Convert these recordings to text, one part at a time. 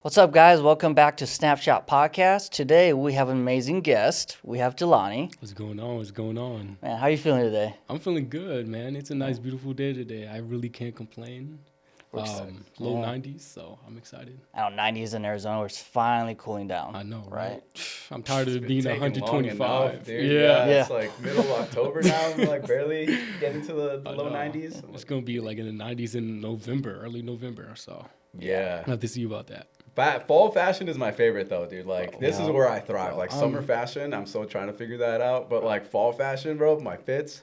What's up, guys? Welcome back to Snapshot Podcast. Today we have an amazing guest. We have Jelani. What's going on? What's going on? Man, how you feeling today? I'm feeling good, man. It's a nice, beautiful day today. I really can't complain. We're excited. Low 90s, so I'm excited. I know 90s in Arizona, where it's finally cooling down. I know, right? right? I'm tired of it being taking long 125. enough, dude. Yeah. It's like middle of October now. I'm like barely getting to the low 90s. It's going to be like in the 90s in November, early November or so. Yeah. I'll have to see you about that. Fall fashion is my favorite though, dude. Like this is yeah. where I thrive. Like summer fashion, I'm still trying to figure that out. But like fall fashion, bro, my fits,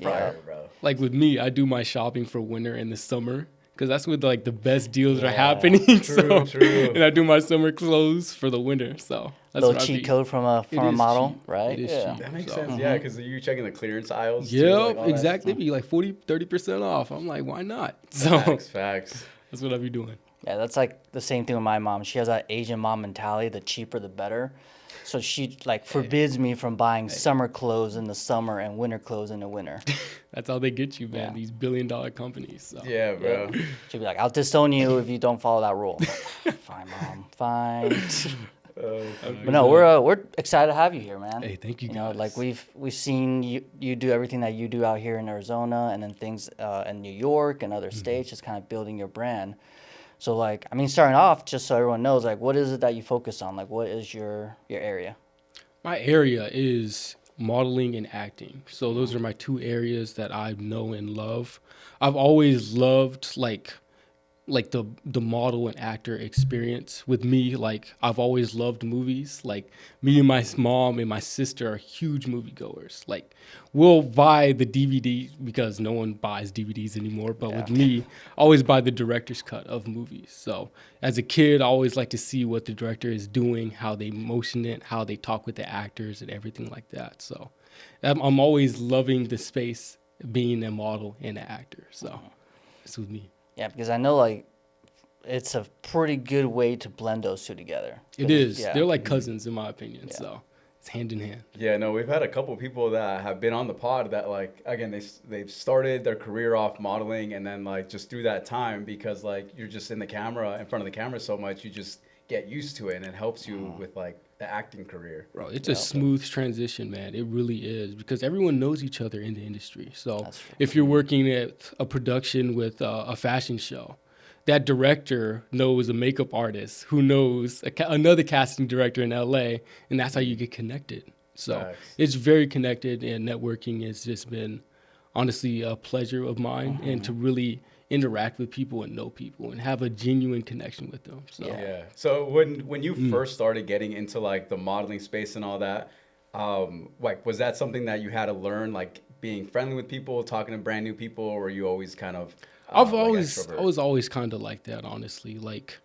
fire, bro. Like with me, I do my shopping for winter and the summer because that's when like the best deals are Yeah. happening. True. And I do my summer clothes for the winter. So that's Little what I cheat be. code from a It is model, cheap. right? It is yeah. cheap. That makes So- sense, yeah, because you're checking the clearance aisles. too, Yep, like all that exactly. stuff. Be like 30% off. I'm like, why not? So Facts. that's what I be doing. Yeah, that's like the same thing with my mom. She has that Asian mom mentality, the cheaper the better. So she like forbids me from buying summer clothes in the summer and winter clothes in the winter. That's how they get you, man. Yeah. These billion-dollar companies. So. Yeah, bro. She'd be like, I'll disown you if you don't follow that rule. Fine, mom, fine. But no, we're excited to have you here, man. Hey, thank you, You know, guys. like we've seen you do everything that you do out here in Arizona, and then things in New York and other states, just kind of building your brand. So like, I mean, starting off, just so everyone knows, like, what is it that you focus on? Like, what is your area? My area is modeling and acting. So those are my two areas that I know and love. I've always loved like the model and actor experience. With me, like I've always loved movies. Like me and my mom and my sister are huge moviegoers. Like we'll buy the DVD because no one buys DVDs anymore. But with me, I always buy the director's cut of movies. So as a kid, I always like to see what the director is doing, how they motion it, how they talk with the actors and everything like that. So I'm always loving the space being a model and an actor. So it's with me. Yeah, because I know like it's a pretty good way to blend those two together. It is. Yeah. They're like cousins in my opinion. Yeah. So it's hand in hand. Yeah, no, we've had a couple people that have been on the pod that like again they've started their career off modeling and then like just through that time because like you're just in front of the camera so much you just get used to it and it helps you with like the acting career. Bro, it's a smooth transition, man. It really is because everyone knows each other in the industry. So That's true. if you're working at a production with a fashion show, that director knows a makeup artist who knows another casting director in LA, and that's how you get connected. So Facts. it's very connected, and networking has just been honestly a pleasure of mine, and to really interact with people and know people and have a genuine connection with them. So Yeah. So when you first started getting into like the modeling space and all that, like was that something that you had to learn, like being friendly with people, talking to brand new people, or were you always kind of I like was always kind of like that, honestly. Like,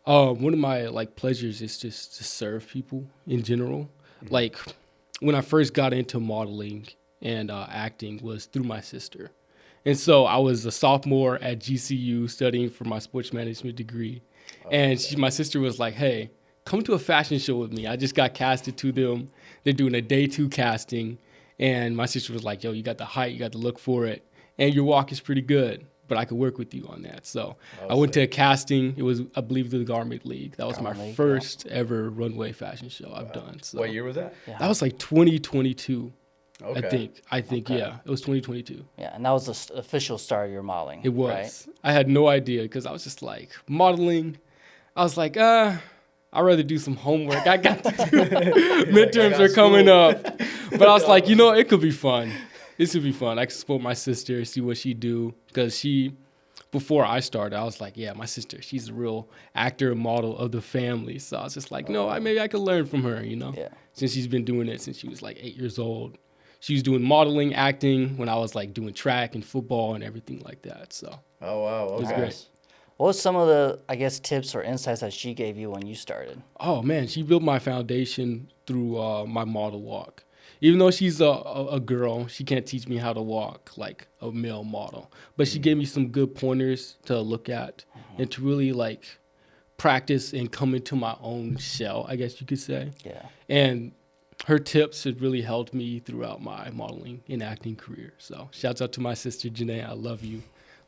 one of my like pleasures is just to serve people in general. Like, when I first got into modeling and acting was through my sister, and so I was a sophomore at GCU studying for my sports management degree, and my sister was like, "Hey, come to a fashion show with me. I just got casted to them. They're doing a day 2 casting," and my sister was like, "Yo, you got the height, you got the look for it, and your walk is pretty good. But I could work with you on that." So I went to a casting. It was, I believe, the Garment League. That was Garment my League, first ever runway fashion show I've done. So What year was that? Yeah. that was like 2022. Okay. I think, yeah, it was 2022. Yeah, and that was the official start of your modeling. It was. Right? I had no idea because I was just like modeling. I was like, I'd rather do some homework. I got to do midterms got are coming school. up. But I was like, it could be fun. This would be fun. I could support my sister, see what she do. Because before I started, I was like, yeah, my sister, she's a real actor and model of the family. So I was just like, no, maybe I could learn from her, Yeah. Since she's been doing it since she was like 8 years old. She was doing modeling, acting when I was like doing track and football and everything like that. So Oh wow. was Okay. great. Nice. What was some of the, I guess, tips or insights that she gave you when you started? Oh man, she built my foundation through my model walk. Even though she's a girl, she can't teach me how to walk like a male model. But she gave me some good pointers to look at and to really like practice and come into my own shell, I guess you could say. Yeah. And her tips have really helped me throughout my modeling and acting career. So shouts out to my sister Janae, I love you.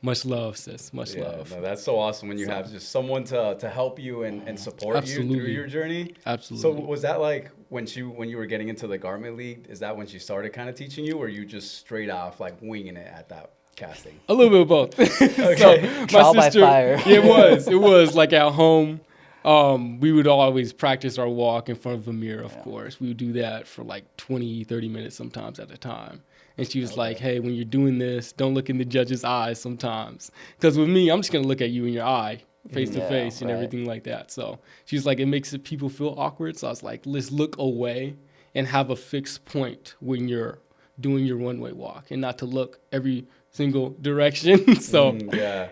Much love, sis. Much love. No, that's so awesome when you have just someone to help you and support you through your journey. Absolutely. So was that like when you were getting into the Garment League, is that when she started kind of teaching you, or you just straight off like winging it at that casting? A little bit of both. Okay. Trial by fire. Yeah, it was like at home. We would always practice our walk in front of a mirror, of course. We would do that for like 20, 30 minutes sometimes at a time. And she was like, hey, when you're doing this, don't look in the judge's eyes sometimes. Because with me, I'm just going to look at you in your eye, face to face, and everything like that. So she's like, it makes people feel awkward. So I was like, let's look away and have a fixed point when you're doing your one-way walk and not to look every single direction. So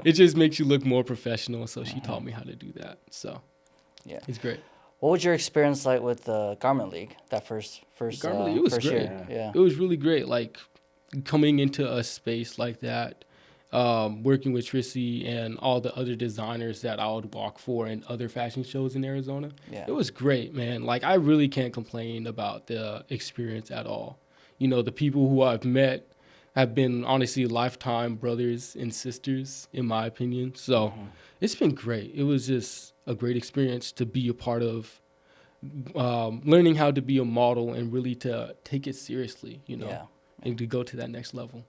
it just makes you look more professional. So she taught me how to do that. So it's great. What was your experience like with the Garment League? That first Garment League, it was first great. year? Yeah. It was really great. Like coming into a space like that, working with Trissy and all the other designers that I would walk for in other fashion shows in Arizona. Yeah. It was great, man. Like I really can't complain about the experience at all. You know, the people who I've met have been honestly lifetime brothers and sisters, in my opinion. So it's been great. It was just a great experience to be a part of, learning how to be a model and really to take it seriously, you know, and to go to that next level.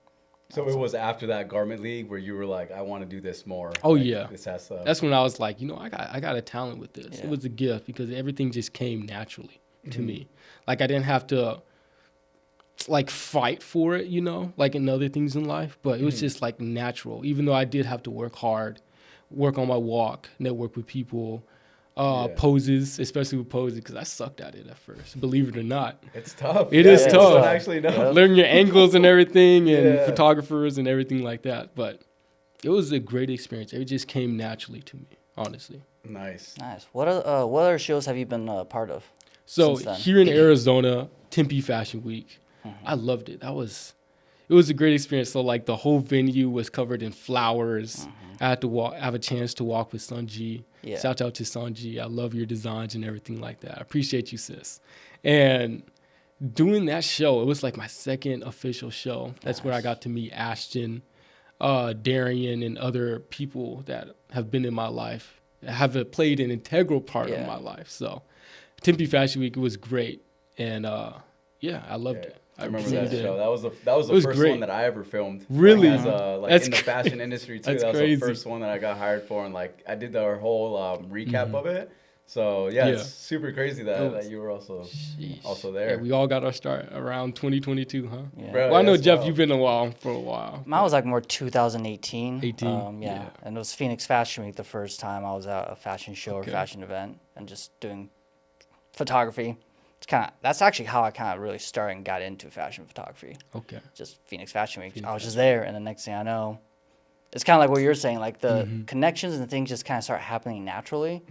So it was after that Garment League where you were like, I want to do this more. Oh, like, yeah. This has to... That's when I was like, you know, I got a talent with this. Yeah. It was a gift because everything just came naturally to me. Like I didn't have to like fight for it, you know, like in other things in life, but it was just like natural, even though I did have to work hard, work on my walk, network with people, poses, especially with poses, because I sucked at it at first, believe it or not. It's tough. It is tough. Actually, no. Learn your angles and everything and photographers and everything like that. But it was a great experience. It just came naturally to me, honestly. Nice. What other shows have you been a part of? So since then? here in Arizona, Tempe Fashion Week, I loved it. It was a great experience. So like the whole venue was covered in flowers. I had to have a chance to walk with Sunji. Yeah. Shout out to Sunji. I love your designs and everything like that. I appreciate you, sis. And doing that show, it was like my second official show. That's where I got to meet Ashton, Darian, and other people that have been in my life, have played an integral part of my life. So Tempe Fashion Week, it was great. And I loved it. I remember really that did. show. That was the first great. one that I ever filmed. Really? Like, That's in the fashion industry too. That's That was crazy. the first one that I got hired for, and like I did the whole recap of it. So it's super crazy that you were also there. Yeah, we all got our start around 2022, huh? Yeah. Bro, Well, I know, that's Jeff, wild. you've been for a while. Mine was like more 2018. 18, yeah. And it was Phoenix Fashion Week the first time I was at a fashion show or fashion event and just doing photography. That's actually how I kind of really started and got into fashion photography. Okay. Just Phoenix Fashion Week. I was just there, and the next thing I know, it's kind of like what you're saying. Like the connections and things just kind of start happening naturally,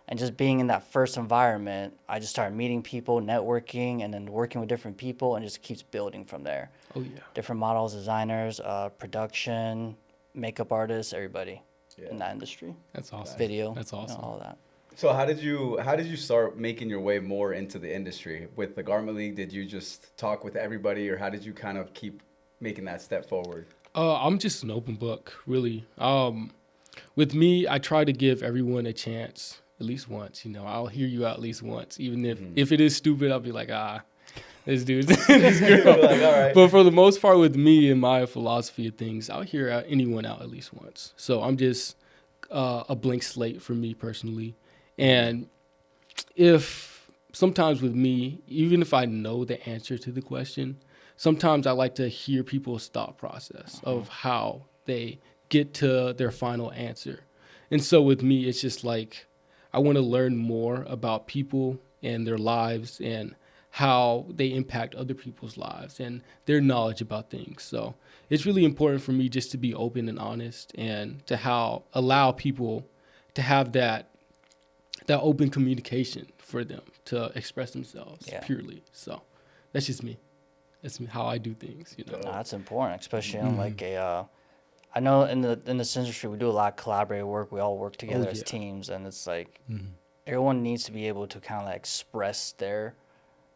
and just being in that first environment, I just started meeting people, networking, and then working with different people, and just keeps building from there. Oh, yeah. Different models, designers, production, makeup artists, everybody in that industry. That's awesome. Video. That's awesome. All that. So how did you start making your way more into the industry with the Garment League? Did you just talk with everybody, or how did you kind of keep making that step forward? I'm just an open book, really. With me, I try to give everyone a chance at least once. You know, I'll hear you out at least once, even if it is stupid. I'll be like, this dude's this girl. Like, all right. But for the most part, with me and my philosophy of things, I'll hear anyone out at least once. So I'm just a blank slate for me personally. And if sometimes with me, even if I know the answer to the question, sometimes I like to hear people's thought process of how they get to their final answer. And so with me, it's just like I want to learn more about people and their lives and how they impact other people's lives and their knowledge about things. So it's really important for me just to be open and honest and to allow people to have that open communication for them to express themselves purely. So that's just me. That's how I do things, you know. No, that's important, especially in like I know in this industry we do a lot of collaborative work. We all work together as teams, and it's like everyone needs to be able to kind of like express their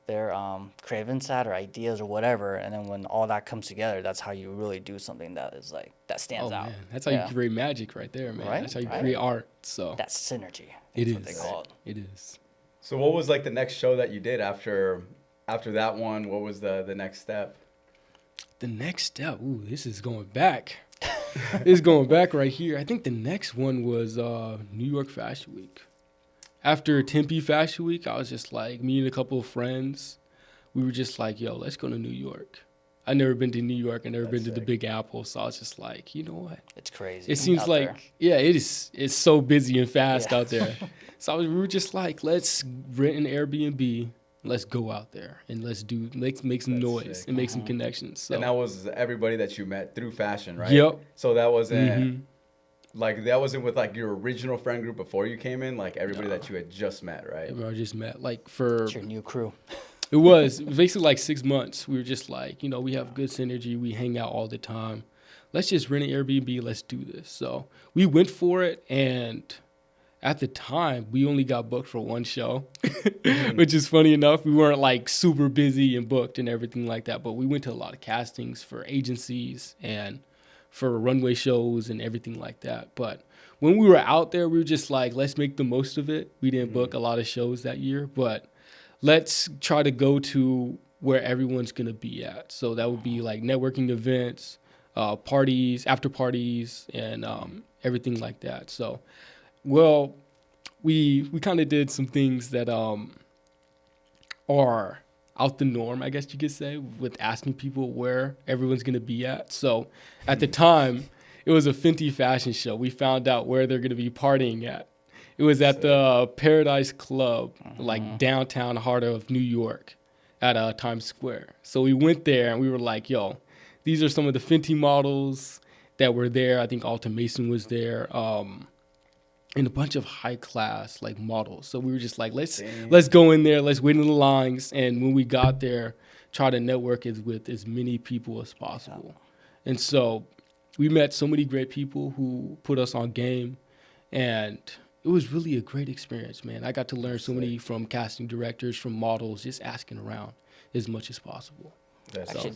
their creative insight or ideas or whatever, and then when all that comes together, that's how you really do something that is like that stands out. Man, that's how you create magic right there, man. Right? That's how you Right. create art. So That's synergy. it That's is. what they call it. It is. So what was like the next show that you did after that one? What was the next step? The next step. Ooh, this is going back. This is going back right here. I think the next one was New York Fashion Week. After Tempe Fashion Week, I was just like, me and a couple of friends, we were just like, yo, let's go to New York. I've never been to New York. I've never been to the Big Apple. So I was just like, you know what? It's crazy. It seems out like, there. yeah, it is. It's so busy and fast Yeah. out there. So we were just like, let's rent an Airbnb. Let's go out there and let's make some That's noise sick. and make some connections. So And that was everybody that you met through fashion, right? Yep. So that wasn't Mhm. like that wasn't with like your original friend group before you came in, like everybody that you had just met, right? I just met like for It's your new crew. it was basically like 6 months. We were just like, you know, we have good synergy. We hang out all the time. Let's just rent an Airbnb. Let's do this. So we went for it. And at the time, we only got booked for one show, which is funny enough. We weren't like super busy and booked and everything like that. But we went to a lot of castings for agencies and for runway shows and everything like that. But when we were out there, we were just like, let's make the most of it. We didn't book a lot of shows that year, but let's try to go to where everyone's going to be at. So that would be like networking events, parties, after parties, and everything like that. So, well, we kind of did some things that are out the norm, I guess you could say, with asking people where everyone's going to be at. So at the time, it was a Fenty fashion show. We found out where they're going to be partying at. It was at the Paradise Club, like downtown heart of New York at Times Square. So we went there and we were like, yo, these are some of the Fenty models that were there. I think Alta Mason was there. And a bunch of high class like models. So we were just like, let's go in there, let's wait in the lines, and when we got there, try to network with as many people as possible. Yeah. And so we met so many great people who put us on game, and it was really a great experience, man. I got to learn so many from casting directors, from models, just asking around as much as possible. Actually,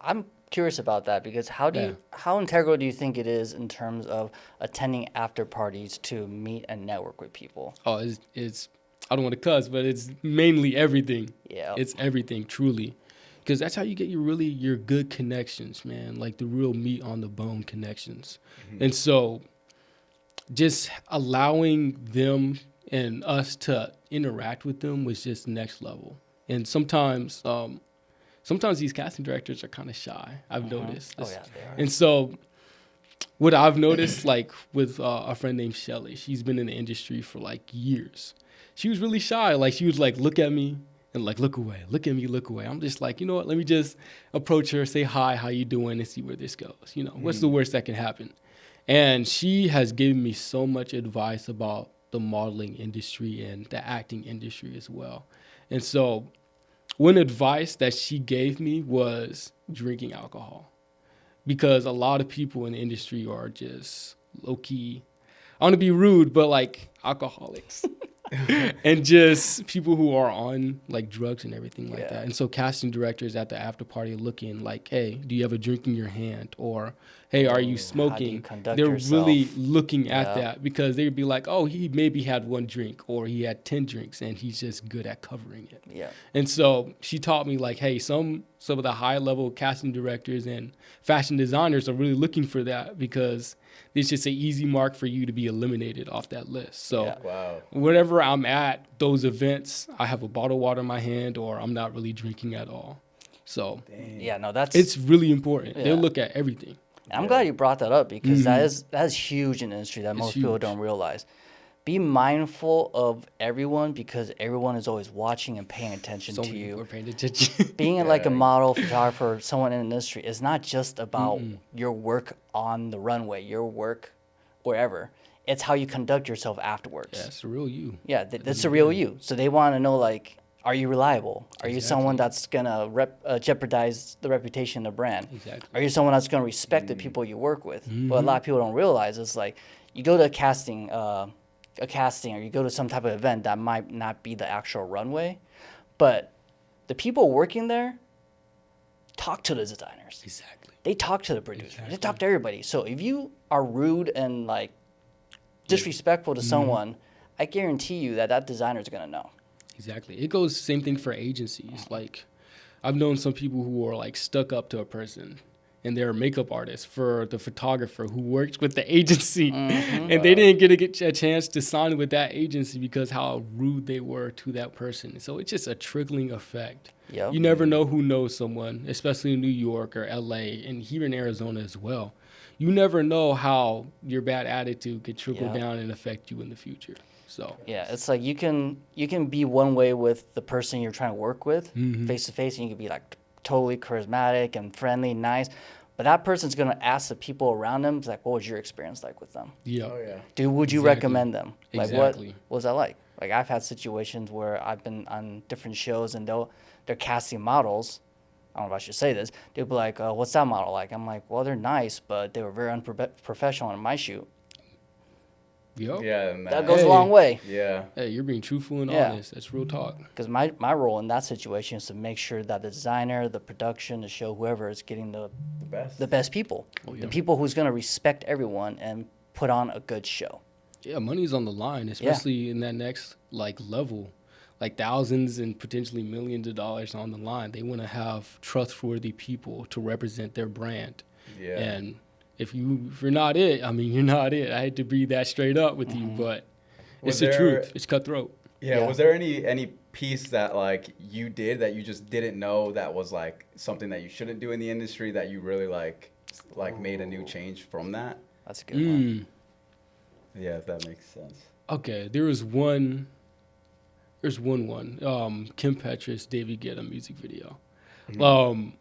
I'm curious about that because how integral do you think it is in terms of attending after parties to meet and network with people? Oh, it's I don't want to cuss, but it's mainly everything. Yeah, it's everything truly, because that's how you get your good connections, man. Like the real meat on the bone connections, and so just allowing them and us to interact with them was just next level. And sometimes these casting directors are kind of shy. I've noticed. Oh yeah, they are. And so what I've noticed, like with a friend named Shelly, she's been in the industry for like years. She was really shy. Like she was like, look at me and like, look away, look at me, look away. I'm just like, you know what? Let me just approach her, say hi, how you doing, and see where this goes. You know, what's the worst that can happen? And she has given me so much advice about the modeling industry and the acting industry as well. And so one advice that she gave me was drinking alcohol, because a lot of people in the industry are just low-key, I want to be rude, but like alcoholics and just people who are on like drugs and everything like that. And so casting directors at the after party looking like, hey, do you have a drink in your hand? Or, hey, are you smoking? They're really looking at that, because they'd be like, oh, he maybe had one drink or he had 10 drinks and he's just good at covering it. Yeah. And so she taught me like, hey, some of the high level casting directors and fashion designers are really looking for that, because it's just an easy mark for you to be eliminated off that list. So whenever I'm at those events, I have a bottle of water in my hand or I'm not really drinking at all. So it's really important. They'll look at everything. I'm glad you brought that up, because that is huge in the industry that most people don't realize. Be mindful of everyone, because everyone is always watching and paying attention to you. People are paying attention. Being like a model, photographer, someone in the industry is not just about your work on the runway, your work wherever. It's how you conduct yourself afterwards. Yeah, it's the real you. Yeah, that's the real you. So they want to know, like, are you reliable? Are you someone that's going to jeopardize the reputation of the brand? Exactly. Are you someone that's going to respect the people you work with? What a lot of people don't realize is, like, you go to a casting or you go to some type of event that might not be the actual runway, but the people working there talk to the designers. Exactly. They talk to the producers. They talk to everybody. So if you are rude and like disrespectful to someone, I guarantee you that designer is gonna know. Exactly. It goes same thing for agencies. Like, I've known some people who are like stuck up to a person, and they're a makeup artist for the photographer who works with the agency, and they didn't get a chance to sign with that agency because how rude they were to that person. So it's just a trickling effect. Yep. You never know who knows someone, especially in New York or LA, and here in Arizona as well. You never know how your bad attitude could trickle Yep. down and affect you in the future. So Yeah, it's like you can be one way with the person you're trying to work with face to face, and you can be like totally charismatic and friendly, nice. But that person's gonna ask the people around them, like, what was your experience like with them? yeah. Oh yeah. Dude, would you Exactly. recommend them? Like, Exactly. what was that like? Like, I've had situations where I've been on different shows and they're casting models. I don't know if I should say this. They'll be like, what's that model like? I'm like, well, they're nice, but they were very unprofessional on my shoot. Yep. Yeah. And That goes a long way. Yeah. Hey, you're being truthful and Yeah. honest. That's real talk. Because my role in that situation is to make sure that the designer, the production, the show, whoever is getting the best. the best people. yeah. The people who's going to respect everyone and put on a good show. Yeah, money's on the line, especially in that next like level, like thousands and potentially millions of dollars on the line. They want to have trustworthy people to represent their brand. Yeah. And if you're not it, I mean, you're not it. I hate to be that straight up with you, but Was it's the there- truth. It's cutthroat. Yeah. Yeah. Was there any piece that like you did that you just didn't know that was like something that you shouldn't do in the industry that you really like made a new change from that? That's a good one. Yeah, if that makes sense. Okay, there's one. Kim Petras, David Guetta music video.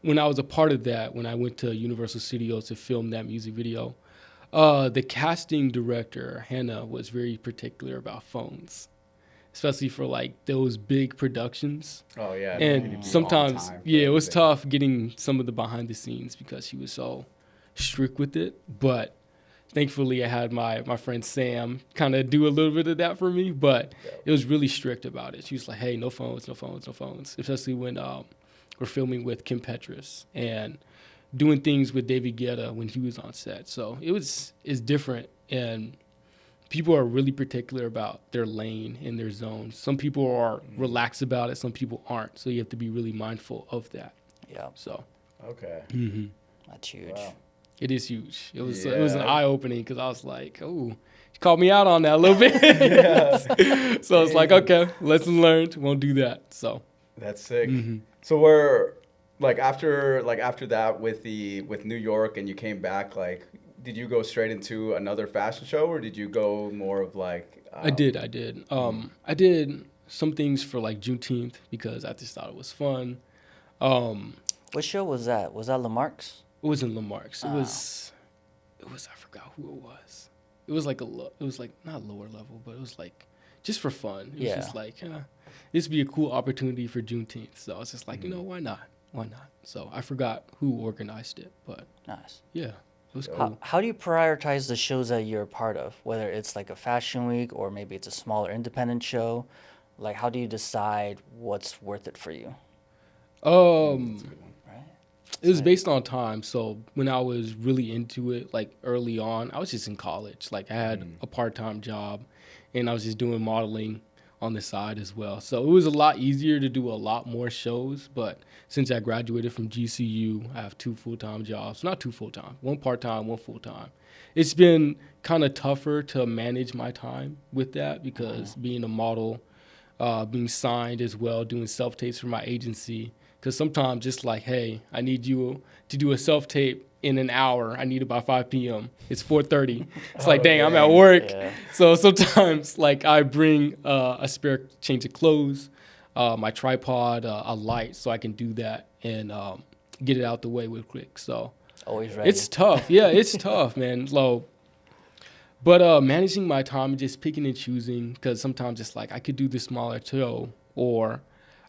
When I was a part of that, when I went to Universal Studios to film that music video, the casting director, Hannah, was very particular about phones, especially for like those big productions. Oh yeah. you need to be And on sometimes, time for yeah, it was everything. tough getting some of the behind the scenes because she was so strict with it. But thankfully, I had my friend Sam kind of do a little bit of that for me. But it was really strict about it. She was like, "Hey, no phones, no phones, no phones." Especially when we're filming with Kim Petras and doing things with David Guetta when he was on set. So it's different, and people are really particular about their lane and their zone. Some people are relaxed about it, some people aren't. So you have to be really mindful of that. Yeah, So Okay. that's huge. Wow. it is huge. It was an Yeah. eye opening because I was like, oh, she called me out on that a little bit. So it's like, okay, lesson learned. Won't do that. So That's sick. So we're like after that with New York and you came back, like did you go straight into another fashion show or did you go more of like I did. I did some things for like Juneteenth because I just thought it was fun. What show was that? Was that Lamarck's? It wasn't Lamarck's. It was I forgot who it was. It was like it was like not lower level, but it was like just for fun. It was just like this would be a cool opportunity for Juneteenth. So I was just like, why not? Why not? So I forgot who organized it, but Nice. yeah, it was cool. How do you prioritize the shows that you're a part of? Whether it's like a fashion week or maybe it's a smaller independent show, like how do you decide what's worth it for you? Right? It was based on time. So when I was really into it, like early on, I was just in college. Like I had a part-time job and I was just doing modeling on the side as well. So it was a lot easier to do a lot more shows. But since I graduated from GCU, I have 2 full-time jobs. Not 2 full-time, 1 part-time, 1 full-time. It's been kind of tougher to manage my time with that because being a model, being signed as well, doing self-tapes for my agency. Because sometimes it's like, hey, I need you to do a self-tape in an hour. I need it by 5 p.m. It's 4:30. It's like, dang, I'm at work. Yeah. So sometimes, like, I bring a spare change of clothes, my tripod, a light, so I can do that and get it out the way real quick. So Always ready. it's tough. Yeah, it's tough, man. But managing my time and just picking and choosing, because sometimes it's like I could do the smaller show or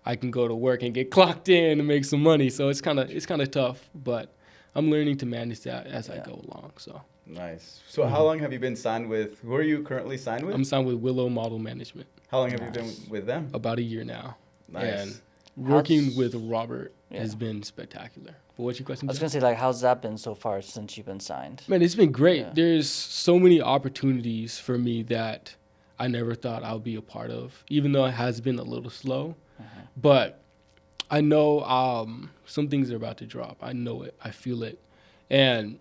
I can go to work and get clocked in and make some money. So it's kind of tough, but I'm learning to manage that as I go along. So Nice. So how long have you been signed with? Who are you currently signed with? I'm signed with Willow Model Management How long have you been with them? about a year now. Nice. And Working How's- with Robert Yeah. has been spectacular. But what's your question? I was Jeff? gonna say, like, how's that been so far since you've been signed? Man, it's been great. Yeah. There's so many opportunities for me that I never thought I would be a part of, even though it has been a little slow. But I know some things are about to drop. I know it. I feel it. And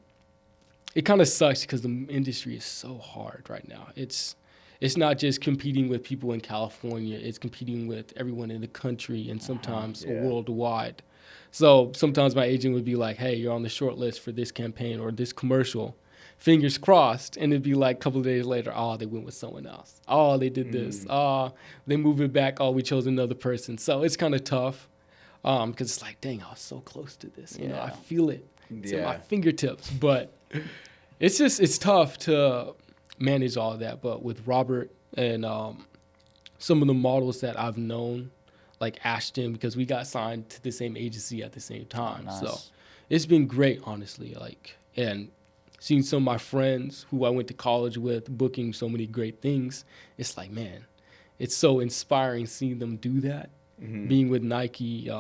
it kind of sucks because the industry is so hard right now. It's not just competing with people in California. It's competing with everyone in the country and sometimes Yeah. worldwide. So sometimes my agent would be like, hey, you're on the short list for this campaign or this commercial. Fingers crossed. And it'd be like a couple of days later, oh, they went with someone else. Oh, they did this. Oh, they moved it back. Oh, we chose another person. So it's kind of tough because it's like, dang, I was so close to this. You know, I Yeah. feel it. It's in my Yeah. fingertips. But it's tough to manage all of that. But with Robert and some of the models that I've known, like Ashton, because we got signed to the same agency at the same time. Nice. So it's been great, honestly. Like, and seeing some of my friends who I went to college with booking so many great things, it's like, man, it's so inspiring seeing them do that. Being with Nike,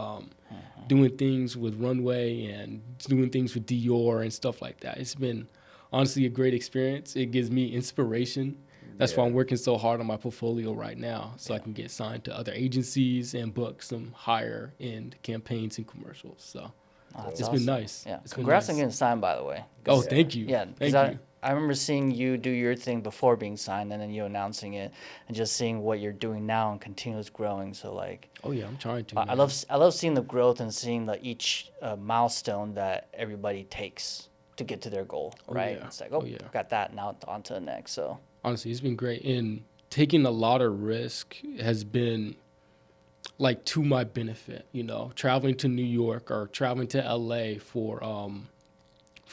doing things with Runway and doing things with Dior and stuff like that. It's been honestly a great experience. It gives me inspiration. That's why I'm working so hard on my portfolio right now, so I can get signed to other agencies and book some higher end campaigns and commercials. So Oh, that's it's awesome. been nice. Yeah. It's been Congrats nice. on getting signed, by the way. Oh, thank you. Yeah, Thank because you. I remember seeing you do your thing before being signed, and then you announcing it, and just seeing what you're doing now and continuous growing. So like, Oh yeah, I'm trying to. I man. love seeing the growth and seeing each milestone that everybody takes to get to their goal. Oh, Right? yeah. It's like, Oh, yeah. got that, now on to the next. So Honestly, it's been great. And taking a lot of risk has been like to my benefit, you know, traveling to New York or traveling to LA for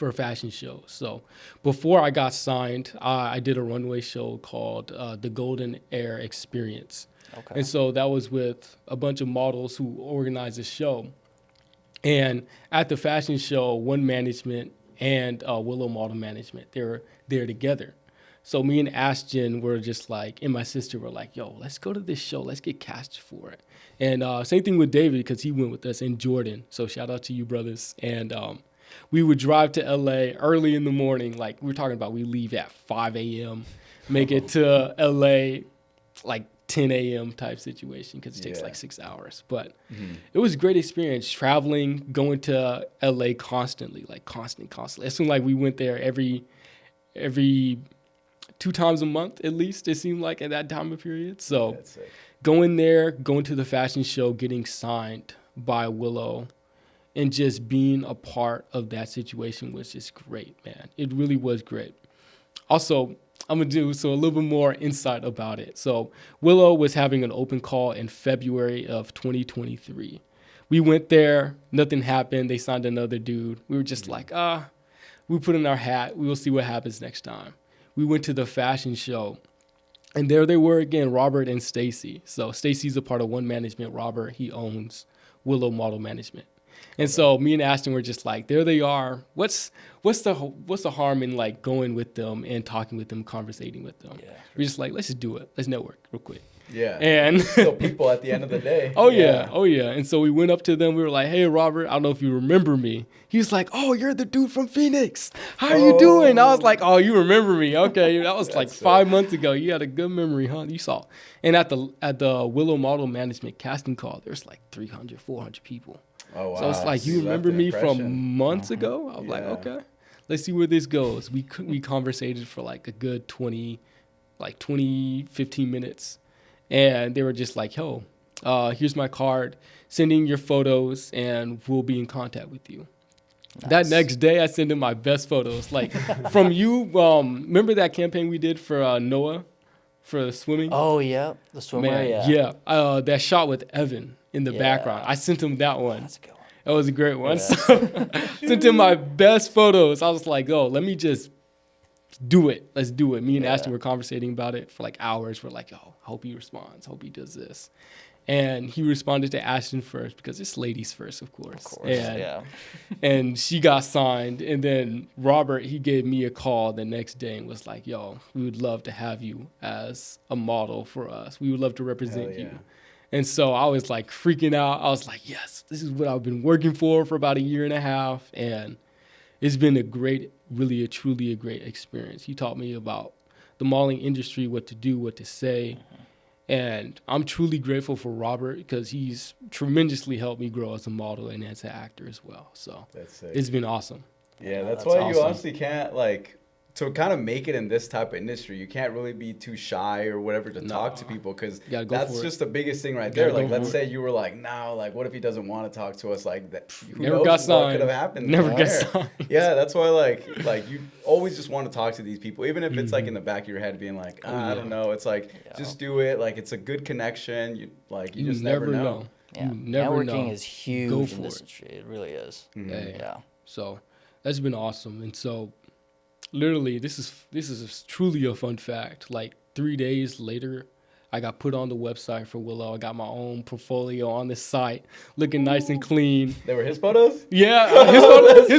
a fashion show. So before I got signed, I did a runway show called the Golden Air Experience. okay. And so that was with a bunch of models who organized the show. And at the fashion show, One Management and Willow Model Management, they were there together. So me and Ashton were just like, and my sister were like, yo, let's go to this show. Let's get cast for it. And same thing with David, because he went with us, and Jordan. So shout out to you, brothers. And we would drive to LA early in the morning. Like we were talking about, we leave at 5 a.m., make it to LA like 10 a.m. type situation, because it takes Yeah. like 6 hours. But it was a great experience traveling, going to LA constantly, like constantly. It seemed like we went there every 2 times a month at least, it seemed like at that time of period. So That's sick. going there, going to the fashion show, getting signed by Willow, and just being a part of that situation was just great, man. It really was great. Also, I'm going to do a little bit more insight about it. So Willow was having an open call in February of 2023. We went there, nothing happened. They signed another dude. We were just like, we put in our hat. We will see what happens next time. We went to the fashion show, and there they were again, Robert and Stacy. So Stacy's a part of One Management. Robert, he owns Willow Model Management. And so me and Ashton were just like, there they are. What's the harm in like going with them and talking with them, conversating with them? Yeah. We're just like, let's just do it. Let's network real quick. Yeah. And Still people at the end of the day. oh yeah. And so we went up to them. We were like, hey, Robert, I don't know if you remember me. He was like, oh, you're the dude from Phoenix. How are you doing? I was like, oh, you remember me. Okay. That was like That's 5 months ago. You had a good memory, huh? You saw. And at the Willow Model Management casting call, there's like 300, 400 people. Oh, wow. So it's like, you Left remember an me impression. from months ago? I was like, Yeah. okay, let's see where this goes. We conversated for like a good 20, 15 minutes. And they were just like, yo, here's my card. Send in your photos and we'll be in contact with you. Nice. That next day, I sent in my best photos. Like from you, remember that campaign we did for Noah for swimming? Oh yeah, the swimwear. Man, Yeah. that shot with Evan in the Yeah. background. I sent him that one. That's a good one. That was a great one. Yeah. So sent him my best photos. I was like, oh, let me just do it. Let's do it. Me and Yeah. Ashton were conversating about it for like hours. We're like, oh, hope he responds. Hope he does this. And he responded to Ashton first because it's ladies first, of course. Of course. And, Yeah. and she got signed. And then Robert, he gave me a call the next day and was like, yo, we would love to have you as a model for us. We would love to represent Hell yeah. you. And so I was like freaking out. I was like, yes, this is what I've been working for about a year and a half. And it's been a great, really, truly a great experience. He taught me about the modeling industry, what to do, what to say. And I'm truly grateful for Robert because he's tremendously helped me grow as a model and as an actor as well. So That's sick. it's been awesome. Yeah, No, that's that's why you awesome. honestly can't, like, to kind of make it in this type of industry, you can't really be too shy or whatever to talk to people, because gotta go that's for it. just the biggest thing right Gotta there. Like, go let's for say you were like, no, like, what if he doesn't want to talk to us? Like, that, who Never knows got what signed. could have happened? Never from got there. signed. Yeah, that's why, like you always just want to talk to these people, even if it's like in the back of your head being like, I don't know. It's like, just do it. Like, it's a good connection. You just never know. Yeah. You never Networking know. is huge Go in for this it. industry. It really is. Hey. Yeah. So that's been awesome. And so literally this is truly a fun fact. Like 3 days later, I got put on the website for Willow. I got my own portfolio on the site, looking nice and clean. They were his photos? Yeah, his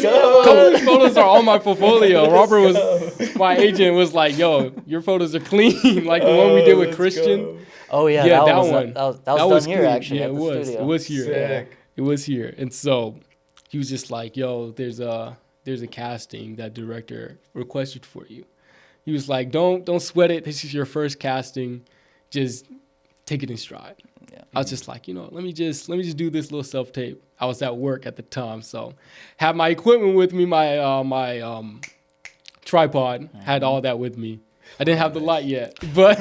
couple of his photos are on my portfolio. Robert was my agent, was like, "Yo, your photos are clean," like the one we did with Christian. Oh yeah, Yeah, that was, one. That was done here clean. actually Yeah, at it the was. studio. It was here. Sick. It was here. And so he was just like, "Yo, there's a casting that director requested for you." He was like, "Don't sweat it. This is your first casting. Just take it in stride." Yeah. I was just like, let me just do this little self tape. I was at work at the time, so had my equipment with me, my tripod, had all that with me. I didn't have the light yet, but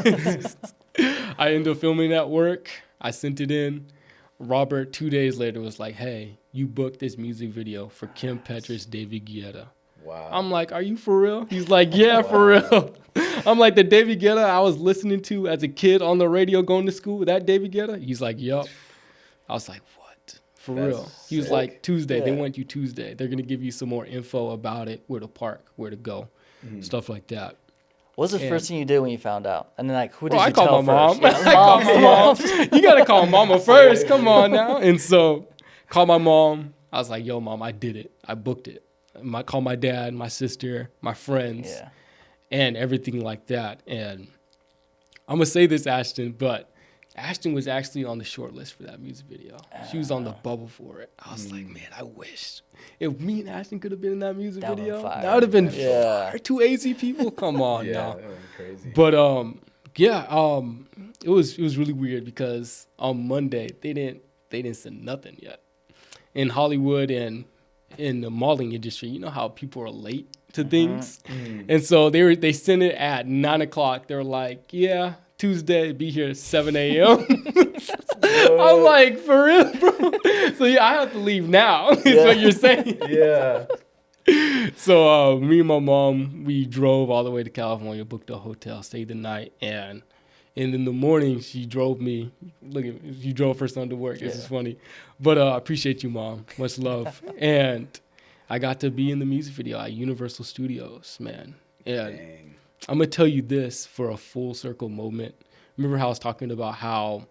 I ended up filming at work. I sent it in. Robert 2 days later was like, "Hey, you booked this music video for Kim Petras, David Guetta." Wow. I'm like, "Are you for real?" He's like, "Yeah, for real." I'm like, "The David Guetta I was listening to as a kid on the radio going to school, that David Guetta?" He's like, "Yup." I was like, "What? For That's real?" He was sick. like, "Tuesday, they Yeah. want you Tuesday. They're going to give you some more info about it, where to park, where to go, stuff like that." What was the first thing you did when you found out? And then like, who did Bro, you I called tell my mom. first? I called my mom. You got to call mama first. Come on now. And so called my mom. I was like, "Yo, mom, I did it. I booked it." Called my dad, my sister, my friends, Yeah. and everything like that. And I'm going to say this, Ashton, but Ashton was actually on the short list for that music video. She was on the bubble for it. I was like, man, I wish if me and Ashton could have been in that music That would've video, been fire. that would have been Yeah. fire. Two AZ people, come on Yeah, now. that was crazy. But it was really weird because on Monday they didn't send nothing yet. In Hollywood and in the modeling industry, you know how people are late to things, and so they sent it at 9:00. They were like, "Yeah, Tuesday, be here at 7 a.m." I'm like, "For real, bro?" So yeah, I have to leave now. Is what you're saying. Yeah. So me and my mom, we drove all the way to California, booked a hotel, stayed the night, and in the morning she drove me. She drove her son to work. This is funny, but I appreciate you, Mom. Much love. And I got to be in the music video at Universal Studios, man. And Dang. I'm gonna tell you this for a full circle moment. Remember how I was talking about how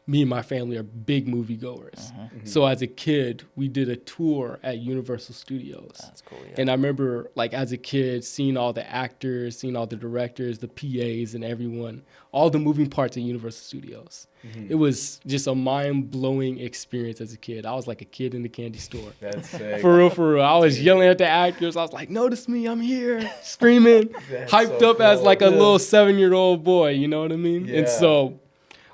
me and my family are big moviegoers. So as a kid, we did a tour at Universal Studios. That's cool. Yeah. And I remember, like, as a kid, seeing all the actors, seeing all the directors, the PAs, and everyone, all the moving parts at Universal Studios. It was just a mind-blowing experience as a kid. I was like a kid in the candy store. That's sick. For real. I was yelling at the actors. I was like, "Notice me, I'm here," screaming, That's hyped so up as cool. like a little 7-year-old boy, you know what I mean? Yeah. And so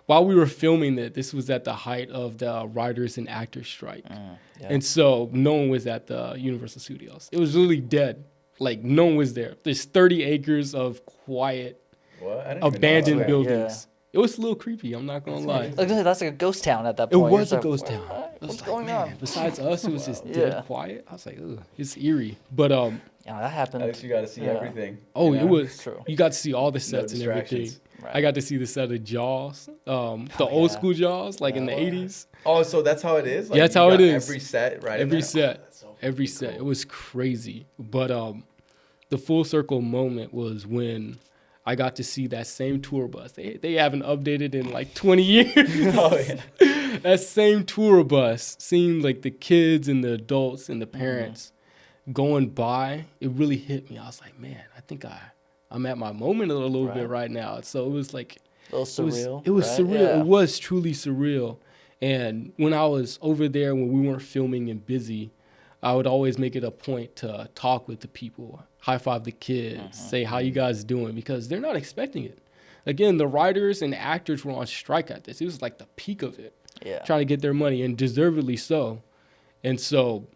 while we were filming it, this was at the height of the writers and actors strike. Yeah. And so no one was at the Universal Studios. It was literally dead. Like, no one was there. There's 30 acres of quiet, What? I didn't even know abandoned that. buildings. It was a little creepy, I'm not going to lie. Like, that's like a ghost town at that It point. was You're a just ghost like, town. "What? It was What's like, going man, on?" besides us, it was just Yeah. dead quiet. I was like, ugh, it's eerie. But Yeah, that happened. At least you got to see Yeah. everything. oh, you it know? was True. you got to see all the No sets and everything. distractions. Right. I got to see the set of Jaws, the old yeah. school Jaws, like in the What? 80s. Oh, so that's how it is? Like, Yeah, that's you how got it is. Every set, right? in Every there? set, Oh, that's so every freaking set. cool. It was crazy. But the full circle moment was when I got to see that same tour bus. They haven't updated in like 20 years. Oh, yeah. That same tour bus, seeing like the kids and the adults and the parents going by, it really hit me. I was like, man, I think I'm at my moment a little bit right now. So it was like A little surreal. It was right? surreal. Yeah. It was truly surreal. And when I was over there, when we weren't filming and busy, I would always make it a point to talk with the people, high five the kids, say how you guys doing, because they're not expecting it. Again, the writers and actors were on strike at this. It was like the peak of it, Yeah. trying to get their money, and deservedly so. And so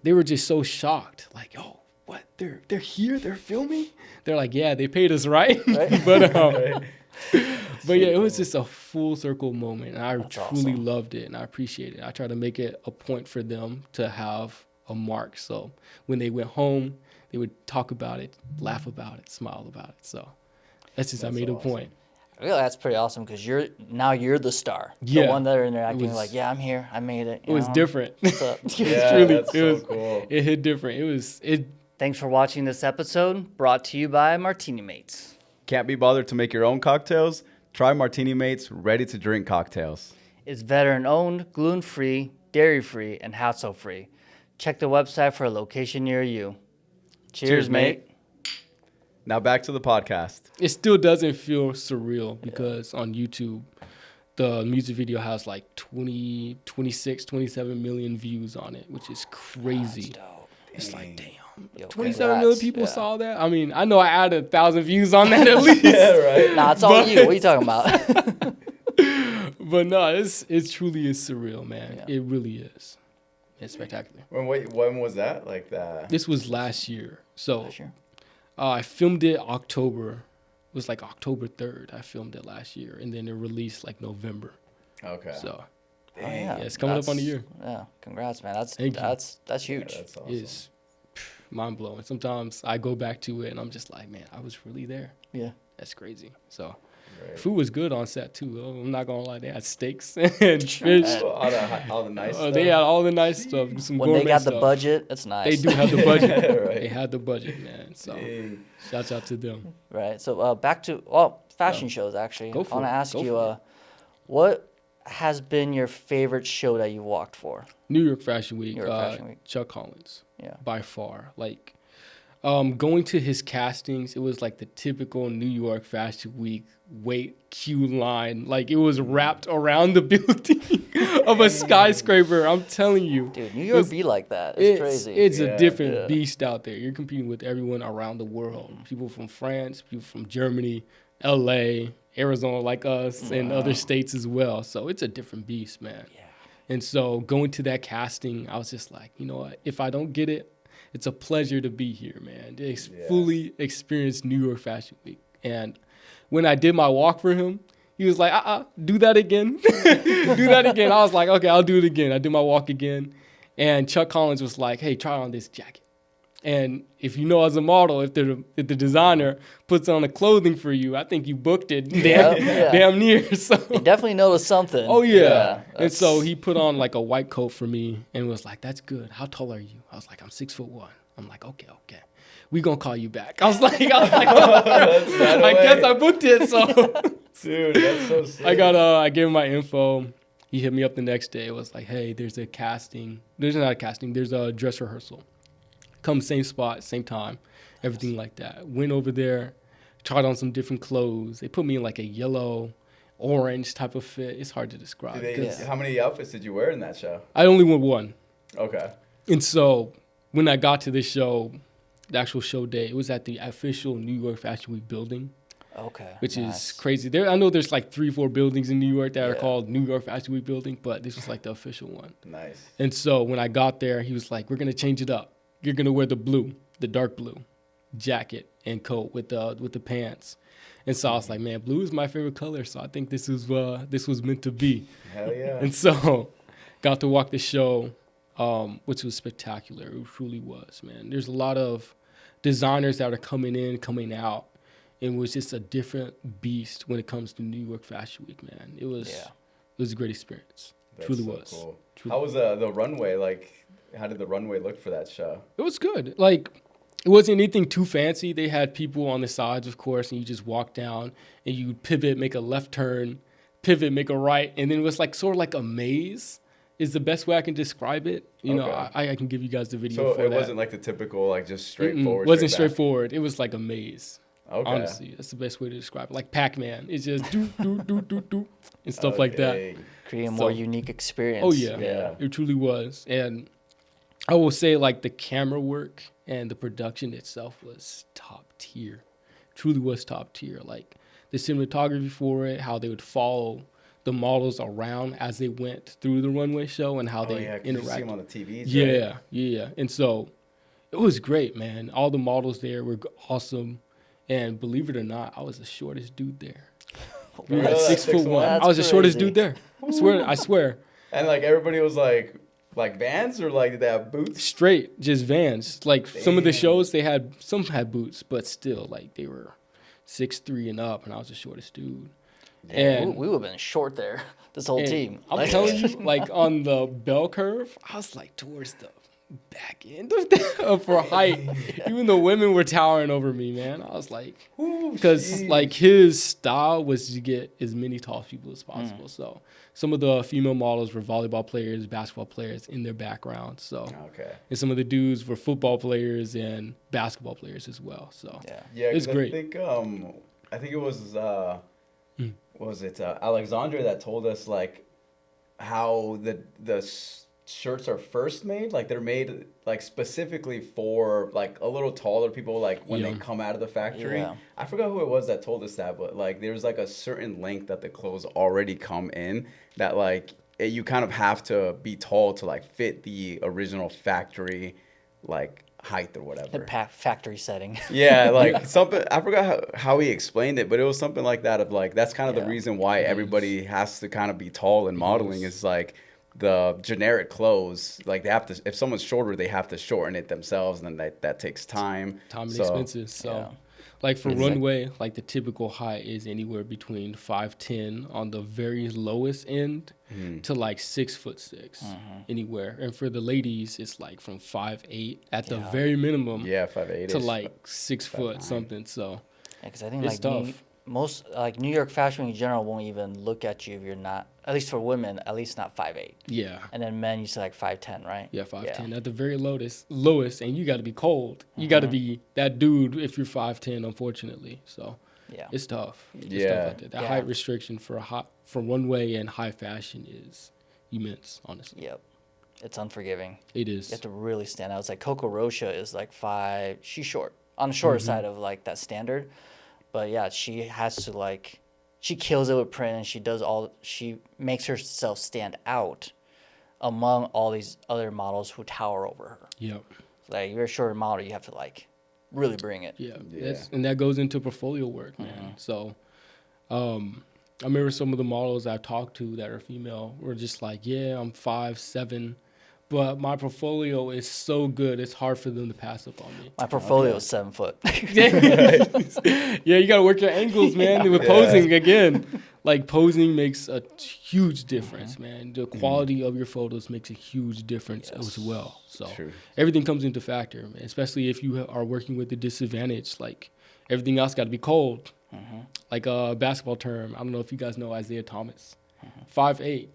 they were just so shocked, like, "Oh, what? They're here? They're filming?" They're like, "Yeah, they paid us, right?" Right? But yeah, it was just a full circle moment, and I That's truly awesome. loved it, and I appreciate it. I try to make it a point for them to have a mark, so when they went home, they would talk about it, laugh about it, smile about it. So that's just I That's made a awesome. point. I feel like that's pretty awesome because you're the star. Yeah. The one that are interacting was- like, yeah, I'm here. I made it. It was different. What's up? Yeah, truly- that's it so was- cool. It hit different. It Thanks for watching this episode brought to you by Martini Mates. Can't be bothered to make your own cocktails? Try Martini Mates ready-to-drink cocktails. It's veteran-owned, gluten-free, dairy-free, and hassle-free. Check the website for a location near you. Cheers, mate. Now back to the podcast. it still doesn't feel surreal because on YouTube, the music video has like 20, 26, 27 million views on it, which is crazy. That's dope. It's like, damn. Yo, 27 million congrats. people Yeah. saw that. I mean, I know I added 1,000 views on that at least. Yeah, right. Nah, it's all you. What are you talking about? But no, it truly is surreal, man. Yeah. It really is. It's spectacular. When was that? Like that? This was last year. So Last year? I filmed it October. It was like October 3rd. I filmed it last year. And then it released like November. Okay. So Oh, yeah. it's coming up on a year. Yeah, congrats, man. That's Thank you. that's Yeah, huge. that's awesome. It's mind blowing. Sometimes I go back to it and I'm just like, man, I was really there. Yeah. That's crazy. So Right. food was good on set too. I'm not gonna lie, they had steaks and fish. All the nice stuff. They had all the nice stuff. Some When gourmet they got stuff. the budget, it's nice. They do have the budget. Right. They had the budget, man. So Dang. shouts out to them. Right. So back to fashion shows actually. Go for I want it. to ask Go you, for it. what has been your favorite show that you walked for? New York Fashion Week. New York Fashion Week. Chuck Collins. Yeah. By far. Like going to his castings, it was like the typical New York Fashion Week wait queue line. Like it was wrapped around the building of a skyscraper. I'm telling you. Dude, New York be like that. It's crazy. It's Yeah. a different Yeah. beast out there. You're competing with everyone around the world. People from France, people from Germany, LA, Arizona like us, and other states as well. So it's a different beast, man. Yeah. And so going to that casting, I was just like, you know what? If I don't get it, it's a pleasure to be here, man. To fully experience New York Fashion Week. And when I did my walk for him, he was like, do that again. Do that again. I was like, okay, I'll do it again. I did my walk again. And Chuck Collins was like, hey, try on this jacket. And if you know as a model, if the designer puts on the clothing for you, I think you booked it Yeah, yeah. damn near. So You definitely noticed something. oh yeah. And that's- so he put on like a white coat for me and was like, that's good. How tall are you? I was like, I'm 6'1". I'm like, okay. We gonna call you back. I was like, I guess I booked it. So Dude, that's so sick. I gave him my info. He hit me up the next day. It was like, hey, there's a casting. There's not a casting. There's a dress rehearsal. Come same spot, same time, everything like that. Went over there, tried on some different clothes. They put me in like a yellow, orange type of fit. It's hard to describe. How many outfits did you wear in that show? I only went one. Okay. And so when I got to this show, the actual show day, it was at the official New York Fashion Week building, Okay. which nice. is crazy. I know there's like 3-4 buildings in New York that are Yeah. called New York Fashion Week building, but this was like the official one. Nice. And so when I got there, he was like, we're going to change it up. You're going to wear the dark blue jacket and coat with the pants. And so I was like, man, blue is my favorite color. So I think this was meant to be. Hell yeah. And so got to walk the show, which was spectacular. It truly was, man. There's a lot of designers that are coming in, coming out. It was just a different beast when it comes to New York Fashion Week, man. It was a great experience. That's truly so was. Cool. Truly. How was the runway? Like, how did the runway look for that show? It was good. Like, it wasn't anything too fancy. They had people on the sides, of course, and you just walk down and you pivot, make a left turn, pivot, make a right, and then it was like sort of like a maze is the best way I can describe it. You know, Okay. I can give you guys the video So for it that. wasn't like the typical, like, just straightforward. It wasn't straight back? straightforward. It was like a maze. Okay. Honestly, that's the best way to describe it. Like Pac-Man, it's just do and stuff like that. Okay. Create a So- more unique experience. Oh yeah, Yeah. it truly was. And I will say, like, the camera work and the production itself was top tier. Truly was top tier. Like the cinematography for it, how they would follow the models around as they went through the runway show, and how Oh they yeah, 'cause you see interacted. them on the TVs. Yeah, Right? yeah. And so it was great, man. All the models there were awesome. And believe it or not, I was the shortest dude there. We were at Really? 6'1". That's I was the shortest crazy. dude there. I swear. And like everybody was like Vans, or like did they have boots? Straight, just Vans. Like some of the Damn. shows, some had boots, but still, like they were 6'3" and up, and I was the shortest dude. And We would have been short there, this whole and team. I'm Like- telling you, like on the bell curve, I was like towards the back end of that for height. Even the women were towering over me, man. I was like, Ooh, because jeez. like his style was to get as many tall people as possible. So some of the female models were volleyball players, basketball players in their background. So Okay. and some of the dudes were football players and basketball players as well. So Yeah. Yeah, It's 'cause great. I think it was what was it Alexandra that told us like how the shirts are first made, like they're made like specifically for like a little taller people, like when they Yeah. come out of the factory. Yeah. I forgot who it was that told us that, but like there's like a certain length that the clothes already come in that like you kind of have to be tall to like fit the original factory like height or The whatever. factory setting. Yeah, like something. I forgot how he explained it, but it was something like that. Of like that's kind of the Yeah. reason why everybody has to kind of be tall in modeling. Is like the generic clothes. Like they have to. If someone's shorter, they have to shorten it themselves, and then that takes time. time and So, expenses. So yeah. like for It's like- runway, like the typical height is anywhere between 5'10" on the very lowest end to like 6'6" anywhere. And for the ladies, it's like from 5'8" at the Yeah. very minimum Yeah, 5'8" to -ish. like 6 foot 5'9". something. So Because I think It's like tough. most like New York fashion in general won't even look at you if you're not, at least for women, at least not 5'8". yeah. And then men, you say like 5'10", right? Yeah, 5'10" at the very lowest, and you got to be cold. You got to be that dude if you're 5'10", unfortunately. So Yeah. it's tough. It's Yeah. tough out there. That Yeah. height restriction for runway and high fashion is immense, honestly. Yep. It's unforgiving. It You is. have to really stand out. It's like Coco Rocha is like 5. She's short, on the shorter side of like that standard. But yeah, she has to like, she kills it with print, and she makes herself stand out among all these other models who tower over her. Yep. Like, if you're a shorter model, you have to like really bring it. Yeah. Yeah. And that goes into portfolio work, man. So I remember some of the models I talked to that are female were just like, yeah, I'm 5'7", but my portfolio is so good, it's hard for them to pass up on me. My portfolio is 7 foot. Yeah, you got to work your angles, man. With posing, again, like posing makes a huge difference, man. The quality of your photos makes a huge difference as well. So True. everything comes into factor, man. Especially if you are working with the disadvantage, like everything else got to be cold. Like a basketball term, I don't know if you guys know Isaiah Thomas, 5'8".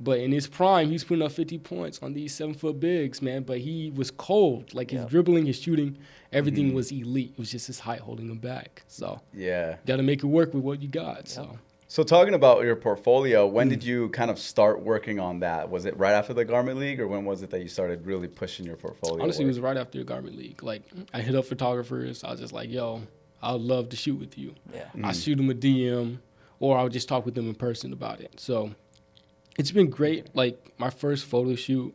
But in his prime, he's putting up 50 points on these 7 foot bigs, man. But he was cold. Like his Yep. dribbling, his shooting, everything was elite. It was just his height holding him back. So Yeah. got to make it work with what you got. So So talking about your portfolio, when did you kind of start working on that? Was it right after the Garment League, or when was it that you started really pushing your portfolio? honestly, it work? was right after the Garment League. Like I hit up photographers. I was just like, yo, I'd love to shoot with you. Yeah. I shoot them a DM, or I'll just talk with them in person about it. So it's been great. Like my first photo shoot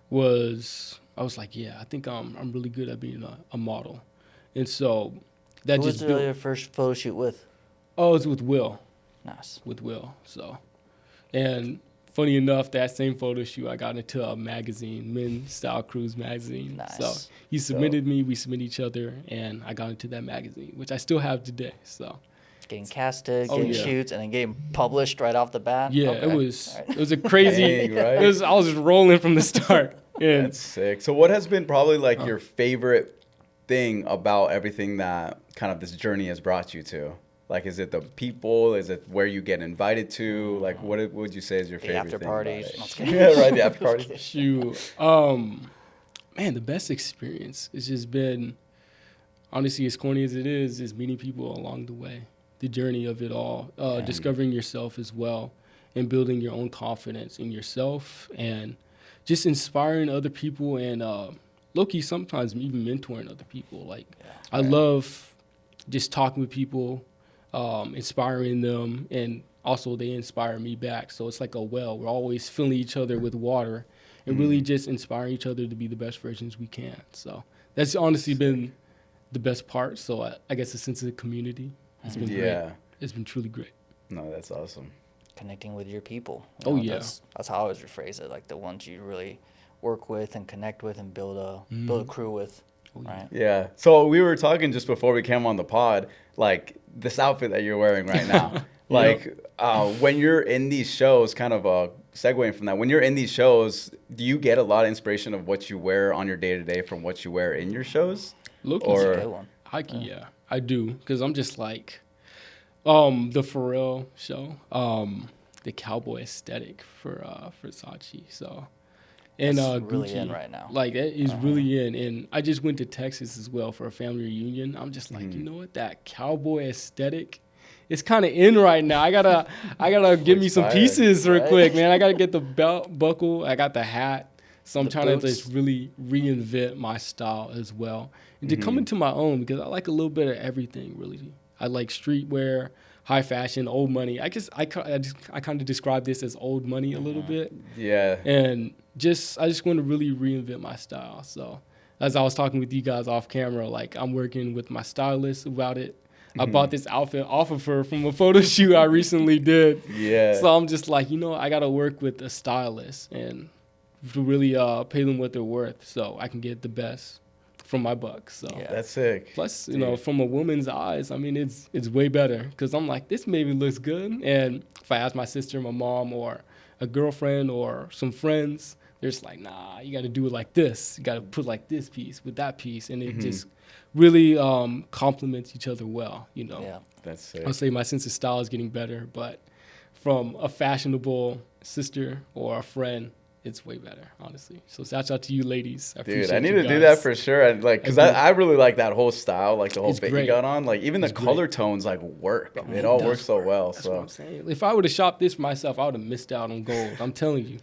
was, I was like, yeah, I think I'm really good at being a model, and so that Who was just built. your first photo shoot with? Oh, it's with Will. Nice. With Will. So, and funny enough, that same photo shoot I got into a magazine, Men's Style Cruise magazine. Nice. So he submitted me, we submit each other, and I got into that magazine, which I still have today. So Getting casted, Oh, getting yeah. shoots, and then getting published right off the bat. yeah, Okay. it Alright. was a crazy. Dang, right? I was just rolling from the start. And That's sick. So what has been probably like your favorite thing about everything that kind of this journey has brought you to? Like, is it the people? Is it where you get invited to? Like, what would you say is your The favorite after thing parties. about No, I'm it? just kidding. Yeah, right, the after parties. shoot, man, the best experience has just been, honestly, as corny as it is meeting people along the way, the journey of it all, discovering yourself as well, and building your own confidence in yourself, and just inspiring other people, and low-key sometimes even mentoring other people. Like, I love just talking with people, inspiring them, and also they inspire me back. So it's like a well. We're always filling each other with water and really just inspiring each other to be the best versions we can. So that's honestly been the best part. So I guess a sense of the community has been great. It's been truly great. No, that's awesome. Connecting with your people. Oh, yeah. That's how I always rephrase it. Like the ones you really work with and connect with and build a crew with. Right. Yeah. So we were talking just before we came on the pod, like this outfit that you're wearing right now. Like when you're in these shows, kind of segueing from that, when you're in these shows, do you get a lot of inspiration of what you wear on your day to day from what you wear in your shows? Look, That's a good one. I do, because I'm just like the Pharrell show, the cowboy aesthetic for Versace. So. And That's really Gucci, in right now. like that is really in. And I just went to Texas as well for a family reunion. I'm just like, you know what, that cowboy aesthetic, it's kind of in right now. I gotta give me some pieces real quick, man. I gotta get the belt buckle. I got the hat. So I'm trying to just really reinvent my style as well, and to come into my own, because I like a little bit of everything. Really, I like streetwear, high fashion, old money. I kind of describe this as old money a little bit. Yeah. And I just want to really reinvent my style. So as I was talking with you guys off camera, like I'm working with my stylist about it. I bought this outfit off of her from a photo shoot I recently did. Yeah. So I'm just like, I got to work with a stylist and to really pay them what they're worth so I can get the best from my buck. So that's sick. Plus, from a woman's eyes, I mean, it's way better, because I'm like, this maybe looks good. And if I ask my sister, my mom, or a girlfriend or some friends, they're just like, nah, you got to do it like this. You got to put like this piece with that piece. And it just really complements each other well, Yeah. That's sick. I'll say my sense of style is getting better, but from a fashionable sister or a friend, it's way better, honestly. So shout out to you ladies. Dude, I need to do that for sure. And because I really like that whole style, like the whole bit you got on. Like even the color tones like work. It all works so well. That's what I'm saying. If I would have shopped this for myself, I would have missed out on gold. I'm telling you.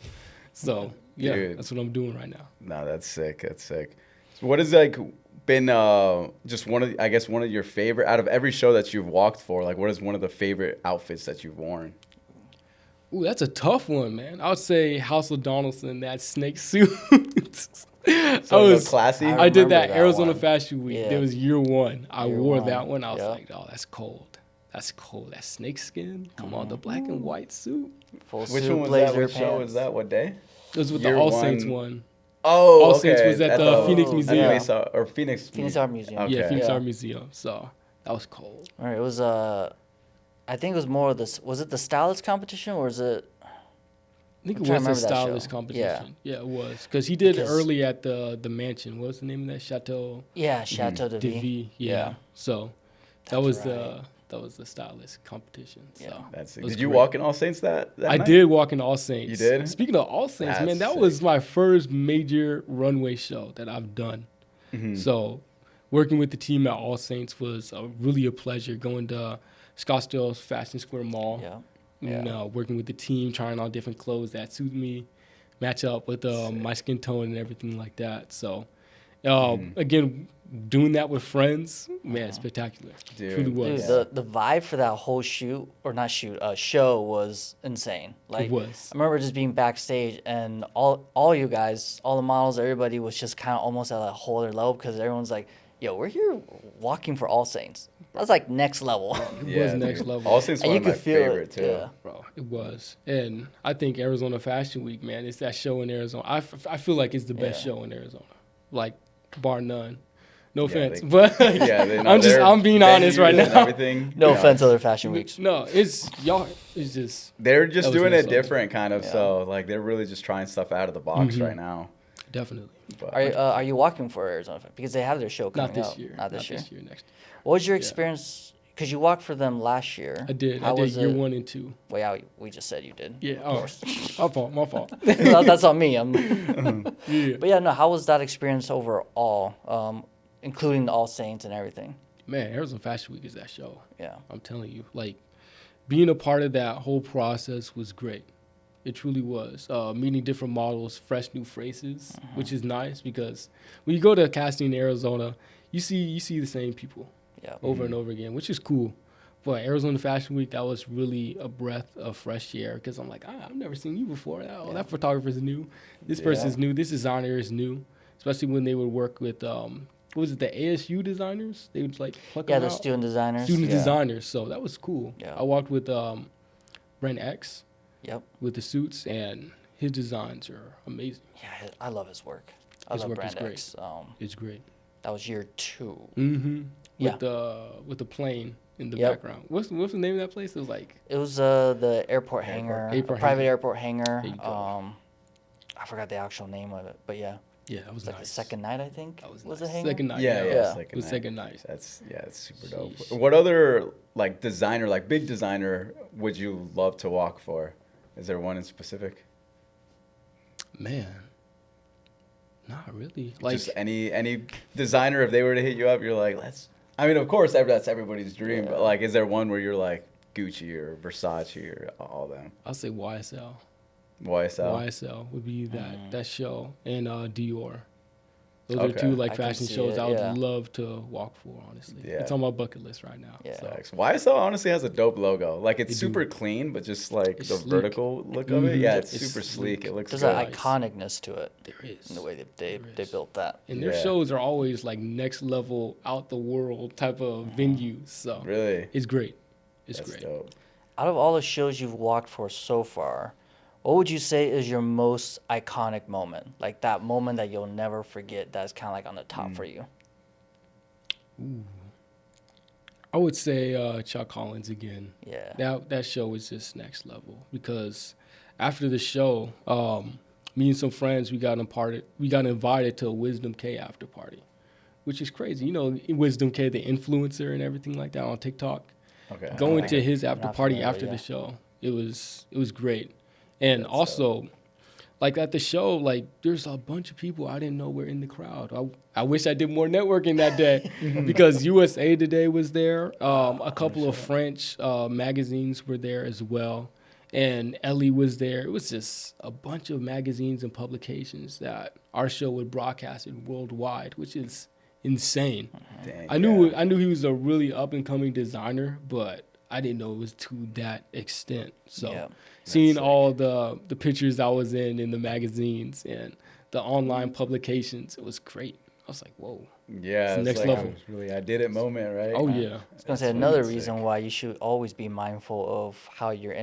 So yeah, dude, that's what I'm doing right now. No, that's sick. That's sick. So what has been just one of your favorite, out of every show that you've walked for, like what is one of the favorite outfits that you've worn? Ooh, that's a tough one, man. I would say House of Donaldson, that snake suit. So was classy. I did that Arizona one. Fashion Week. Yeah. That was year one. I wore one. that one. I was like, oh, that's cold. That's cold. That snake skin. Come on, the black and white suit. Full Which suit, one was blazer, that? What pants. show was that? What day? It was with Year the All one. Saints one. Oh, All okay. Saints was at the Phoenix Museum. Phoenix Art Museum. Okay. Yeah, Phoenix Yeah. Art Museum. So that was cold. All right, it was I think it was more of this. Was it the stylist competition or is it? I think I'm it trying to was a remember that stylist show. competition. Yeah, it was. Because he did it Because- early at the mansion. What was the name of that? Chateau Yeah, Chateau de de Vie. Vie. Yeah. So that That's was right. the stylist competition. So Yeah. That's it was Did you great. walk in All Saints that I night? did walk in All Saints. You did? Speaking of All Saints, That's man, that sick. was my first major runway show that I've done. So working with the team at All Saints was really a pleasure. Going to Scottsdale's Fashion Square Mall. Yeah. Working with the team, trying on different clothes that suit me, match up with my skin tone and everything like that. So, again, doing that with friends, man, spectacular. Dude. Truly was. Dude, the vibe for that whole show was insane. Like, It was. I remember just being backstage and all you guys, all the models, everybody was just kind of almost at a whole other level because everyone's like, yo, we're here walking for All Saints. That's like next level. It was next level. All Saints And one you of my could feel it, favorite too. yeah. Bro, it was. And I think Arizona Fashion Week, man, it's that show in Arizona. I feel like it's the best show in Arizona, like bar none. No offense, but I'm being honest right now. Everything. No offense to other fashion weeks. No, it's y'all. It's just They're just That was doing no it song. different, kind of. So like they're really just trying stuff out of the box right now. definitely But Are you walking for Arizona because they have their show coming not this up? year. Not this year. Next. What was your experience? Because you walked for them last year. I did. How I did was year it? 1 and 2. Well, yeah, we just said you did. Yeah. Of course. My fault. That's on me. Yeah. But yeah, no. How was that experience overall? including the All Saints and everything. Man, Arizona Fashion Week is that show. Yeah. I'm telling you, like, being a part of that whole process was great. It truly was. Meeting different models, fresh new faces, which is nice because when you go to casting in Arizona, you see the same people Yeah. over and over again, which is cool. But Arizona Fashion Week, that was really a breath of fresh air because I'm like, I've never seen you before. Oh, that photographer's new. This person's new. This designer is new. Especially when they would work with, what was it, the ASU designers? They would like pluck Yeah, them the out. student designers. Student yeah. designers. So that was cool. Yeah. I walked with Brent X Yep. with the suits, and his designs are amazing. Yeah, I love his work. I His love work is Brand great. X. It's great. That was year 2. Mm-hmm. Yeah. With the plane in the Yep. background. What's the name of that place? It was like It was the airport hangar, Airport a private hangar. airport hangar. There you go. I forgot the actual name of it, but yeah, yeah, that was it's like nice. the second night, I think. That was was nice. the hangar? Second night. Yeah, Yeah. Second It was night. second night. It's super dope. Sheesh. What other like designer, like big designer, would you love to walk for? Is there one in specific? Man, not really. Like Just any designer, if they were to hit you up, you're like, let's. I mean, of course, that's everybody's dream. But like, is there one where you're like Gucci or Versace or all them? I'll say YSL. YSL. YSL would be that show, and Dior. Those Okay. are two like I can fashion see shows it, I would yeah. love to walk for. Honestly, Yeah. it's on my bucket list right now. Yeah. So. Facts. YSL honestly has a dope logo. Like it's They do. super clean, but just like It's the sleek. vertical look of it. Mhm. Yeah, it's It's super sleek. sleek. It looks There's good. an Nice. iconicness to it There is. in the way they There is. built that. And their Yeah. shows are always like next level, out the world type of venues. So Really? it's great. It's That's great. dope. Out of all the shows you've walked for so far, what would you say is your most iconic moment? Like that moment that you'll never forget that's kind of like on the top for you? I would say Chuck Collins again. Yeah. That show was just next level because after the show, me and some friends we got invited to a Wisdom K after party, which is crazy. You know, Wisdom K, the influencer and everything like that on TikTok. Okay. Going Okay. to his after Not party familiar, after yeah. the show, it was great, and That's also. Like at the show, like there's a bunch of people I didn't know were in the crowd. I wish I did more networking that day because USA Today was there. A couple of French magazines were there as well, and Ellie was there. It was just a bunch of magazines and publications that our show would broadcast it worldwide, which is insane. Dang, I knew yeah. he was a really up and coming designer, but I didn't know it was to that extent. So Yeah. seeing sick. all the pictures I was in the magazines and the online publications, it was great. I was like, whoa. Yeah, It's it's next like level. a really I did it moment, right? Oh, yeah. I was gonna say That's another sick. reason why you should always be mindful of how you're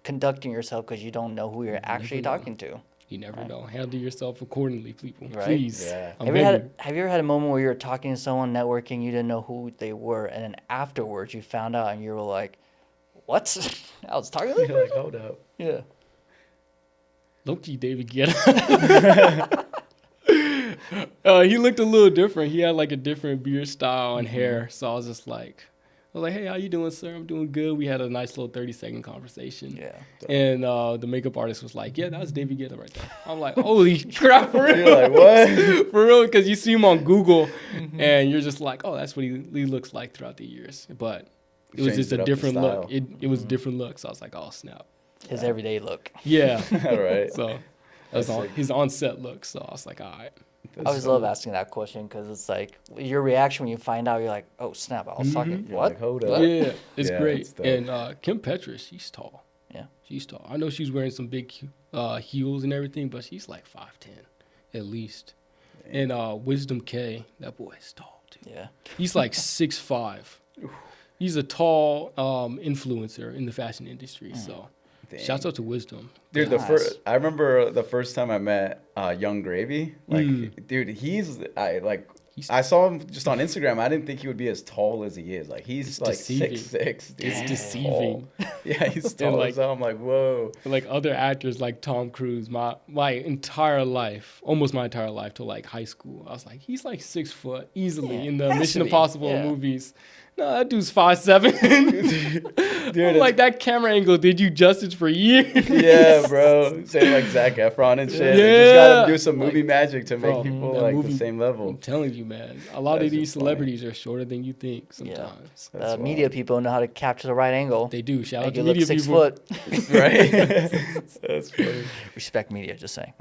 conducting yourself because you don't know who you're actually know. talking to. You never know. Handle yourself accordingly, people. Right. Please. Yeah. I'm Have you begging. have you ever had a moment where you were talking to someone, networking, you didn't know who they were, and then afterwards you found out and you were like, "What? I was talking to this You're like, person?" hold up. Yeah. Low-key David Guetta. He looked a little different. He had like a different beard style and hair. So I was just like, hey, how you doing, sir? I'm doing good. We had a nice little 30-second conversation. Yeah. And the makeup artist was like, yeah, that was David Guetta right there. I'm like, holy crap, for real. You're like, what? For real, because you see him on Google and you're just like, oh, that's what he looks like throughout the years. But it was Changed just it a up the different look. style. It was a different look. So I was like, oh, snap. His everyday look. Yeah. All right. So that was That's sick. his on-set look. So I was like, all right. I always love asking that question because it's like your reaction when you find out, you're like, "Oh snap! I was talking. You're What? like, hold What?" up. Yeah, it's Yeah, great. it's dope. And Kim Petras, she's tall. Yeah. She's tall. I know she's wearing some big heels and everything, but she's like 5'10", at least. And Wisdom K, that boy is tall too. Yeah. He's like 6'5". He's a tall influencer in the fashion industry. So Dang. shouts out to Wisdom. Dude, Nice. I remember the first time I met Young Gravy. Like, dude, I saw him just on Instagram. I didn't think he would be as tall as he is. Like, he's It's like deceiving. 6'6". Dude. It's He's deceiving. tall. Yeah, he's tall like- as hell. I'm like, whoa. Like other actors like Tom Cruise, my entire life, almost my entire life till like high school, I was like, he's like 6 foot easily Yeah, in the has Mission to be, Impossible yeah. movies. No, that dude's 5'7". Dude, I'm like, that camera angle did you justice for years. yeah, bro. Same like Zac Efron and shit. They just Yeah. gotta do some movie Like, magic to make bro, people that like movie- the same I'm level. telling you, man. A lot That's of these just funny. celebrities are shorter than you think sometimes. That's Media wild. people know how to capture the right angle. They do. Shout out Make to you look media 6 people. foot. Right? That's funny. Respect media, just saying.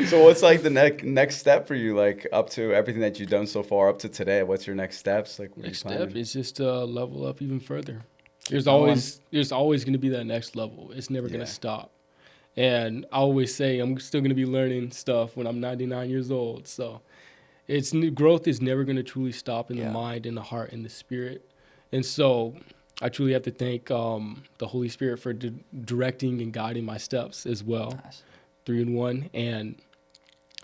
So what's like the next step for you? Like up to everything that you've done so far up to today, what's your next steps? Like what are you Next step planning? is just to level up even further. There's going. always going to be that next level. It's never going Yeah. to stop. And I always say I'm still going to be learning stuff when I'm 99 years old. So growth is never going to truly stop in the Yeah. mind, in the heart, in the spirit. And so I truly have to thank the Holy Spirit for directing and guiding my steps as well. Nice. 3-in-1, and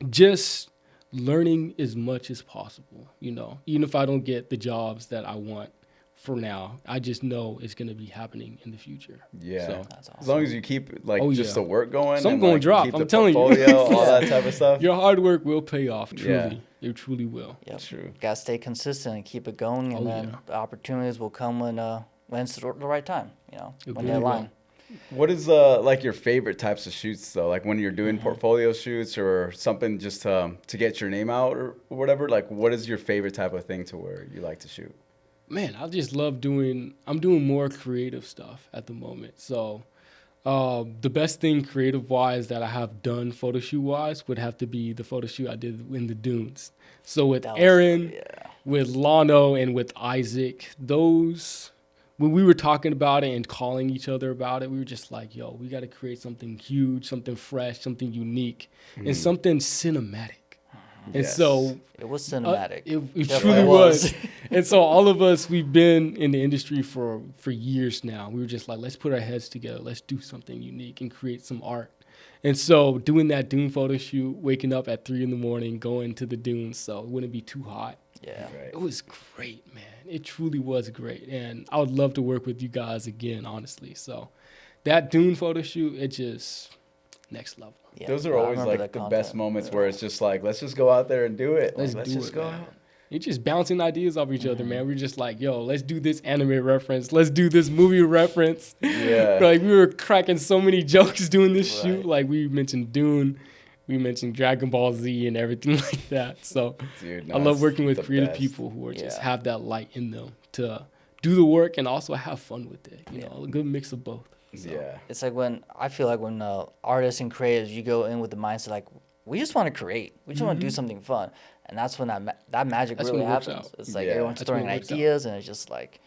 just learning as much as possible, even if I don't get the jobs that I want for now, I just know it's going to be happening in the future. Yeah. So, That's awesome. As long as you keep like Oh, just yeah. the work going, Some and, gonna like, drop, keep I'm the telling you. portfolio, all Yeah. that type of stuff. your hard work will pay off, truly. Yeah. It truly will. Yep. True. Gotta stay consistent and keep it going, and Oh, then yeah. the opportunities will come when it's the right time. It When really they will. align. What is like your favorite types of shoots though? Like when you're doing Mm-hmm. portfolio shoots or something just to get your name out or whatever. Like what is your favorite type of thing to where you like to shoot? Man, I just love I'm doing more creative stuff at the moment. So the best thing creative-wise that I have done photo shoot-wise would have to be the photo shoot I did in the dunes. So with That was- Aaron, yeah. with Lano, and with Isaac, when we were talking about it and calling each other about it, we were just like, yo, we got to create something huge, something fresh, something unique, and something cinematic. And Yes. so It was cinematic. it Definitely truly was. was. And so all of us, we've been in the industry for years now. We were just like, let's put our heads together. Let's do something unique and create some art. And so doing that dune photo shoot, waking up at 3 a.m, going to the dunes so it wouldn't be too hot. Yeah. Right. It was great, man. It truly was great. And I would love to work with you guys again, honestly. So that dune photo shoot, it just next level. Yeah. Those are I always remember like that the best content. moments where it's just like, let's just go out there and do it. Let's Like, do just it, go man. out. It's just bouncing ideas off each other, man. We're just like, yo, let's do this anime reference. Let's do this movie reference. Yeah. Like, we were cracking so many jokes doing this Right. shoot. Like, we mentioned Dune. We mentioned Dragon Ball Z and everything like that. So Dude, no, I love it's working with the creative best. people who are just Yeah. have that light in them to do the work and also have fun with it. You Yeah. know, a good mix of both. So, Yeah. It's like when artists and creatives, you go in with the mindset like, we just want to create. We just want to do something fun, and that's when that magic That's really when it works happens. out. It's like Yeah. everyone's That's when throwing it works out. ideas, and it's just like,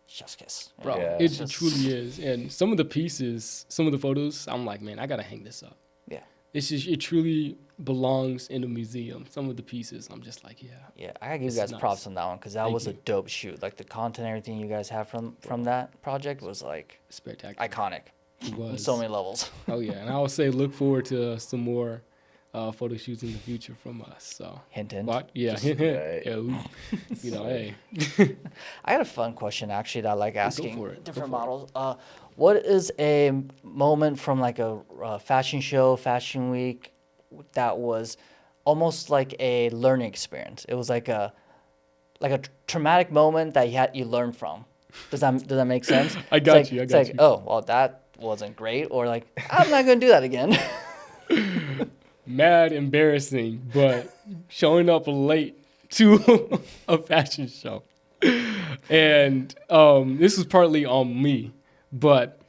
chef's kiss. Bro, Yeah. it Just- truly is. And some of the pieces, some of the photos, I'm like, man, I got to hang this up. Yeah. It's just, it truly belongs in a museum. Some of the pieces, I'm just like, yeah. Yeah, I gotta give This you is guys props nice. on that one because that Thank was a you. dope shoot. Like the content, everything you guys have from that project was like Spectacular. iconic It on was. so many levels. Oh, yeah. And I would say look forward to some more photo shoots in the future from us. So, Hint, hint. what? Yeah. right. Yeah, you know, hey. I had a fun question actually that I like asking for it. Go different for it. models. What is a moment from like a fashion show, fashion week, that was almost like a learning experience? It was like a traumatic moment that you learned from. Does that make sense? I It's got like- you, I it's got like, you. oh well, that wasn't great, or like I'm not gonna do that again. Mad embarrassing, but showing up late to a fashion show. And this was partly on me, but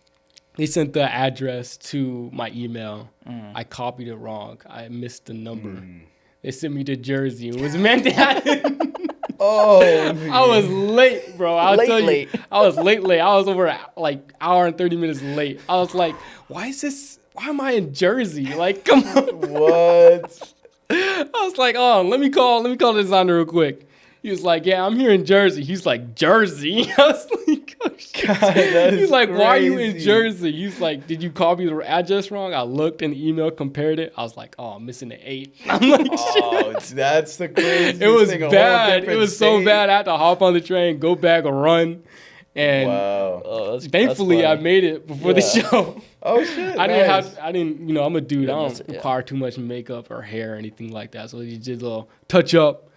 they sent the address to my email. I copied it wrong. I missed the number. They sent me to Jersey. It was meant to happen. Oh, I was late, bro. I'll Late, tell you. late. I was late. I was over like hour and 30 minutes late. I was like, why am I in Jersey? Like, come on. what? I was like, oh, let me call the designer real quick. He was like, yeah, I'm here in Jersey. He's like, Jersey? I was like, oh, shit. that He's is like, why are you in crazy. Jersey? He's like, did you copy the address wrong? I looked in the email, compared it. I was like, oh, I'm missing the 8. I'm like, shit. Oh, that's the craziest It was thing. A whole bad. It different was so state. bad. I had to hop on the train, go back and run. And Wow. Oh, that's thankfully, I made it before the Yeah. show. Oh shit. I nice. didn't, I'm a dude. I Yeah, don't that's- yeah. require too much makeup or hair or anything like that. So he did a little touch up.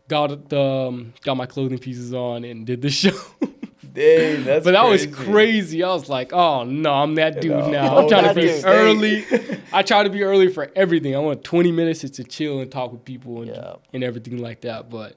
got my clothing pieces on and did the show. Dang, that's But that was crazy. crazy. I was like, oh no, I'm that dude No. now. Oh, I'm trying to that be dude. early. I try to be early for everything. I want 20 minutes just to chill and talk with people and, Yeah. and everything like that. But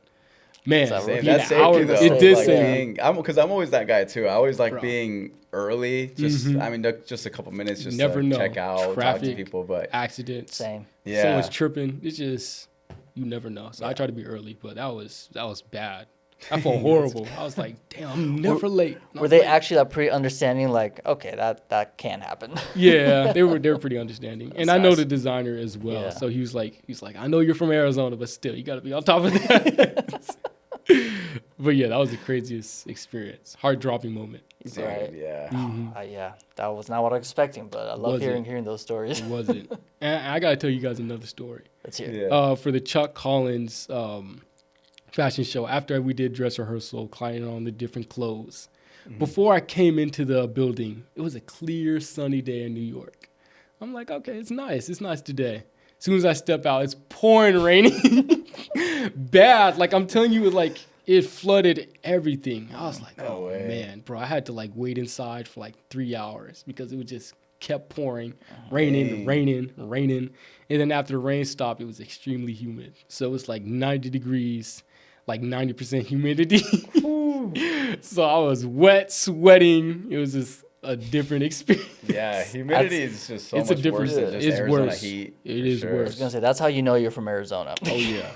man, Same. Same. being That an saved hour, you though. it did like save me. because I'm always that guy too. I always like Bro. being early. Just Mhm. I mean, just a couple minutes, just Never to know. check out, talk to Traffic, people. But accidents, Same. yeah, someone's tripping. It's just you never know. So I Yeah. try to be early, but that was bad. I felt horrible. I was like, damn, I'm never late. And I Were was they late. actually like pretty understanding? Like, okay, that can happen. Yeah, they were pretty understanding, and That's I know nice. the designer as well. Yeah. So he was like, I know you're from Arizona, but still, you got to be on top of that. But yeah, that was the craziest experience, heart dropping moment. dude, Right. yeah. Yeah, that was not what I was expecting, but I love Was it? hearing those stories. It wasn't. And I got to tell you guys another story. Let's hear. Yeah. For the Chuck Collins fashion show, after we did dress rehearsal, climbing on the different clothes. Before I came into the building, it was a clear, sunny day in New York. I'm like, okay, it's nice. It's nice today. As soon as I step out, it's pouring raining. Bad. Like, I'm telling you, like, it flooded everything. I was like, No oh, way. man, bro. I had to, like, wait inside for, like, 3 hours because it was just kept pouring, raining, Dang. raining. And then after the rain stopped, it was extremely humid. So it was like 90 degrees, like 90% humidity. So I was wet, sweating. It was just a different experience. Yeah, humidity is just so It's a much different- worse than just it's Arizona worse. heat. It for is sure. I worse. was gonna say that's how you know you're from Arizona. Oh, yeah.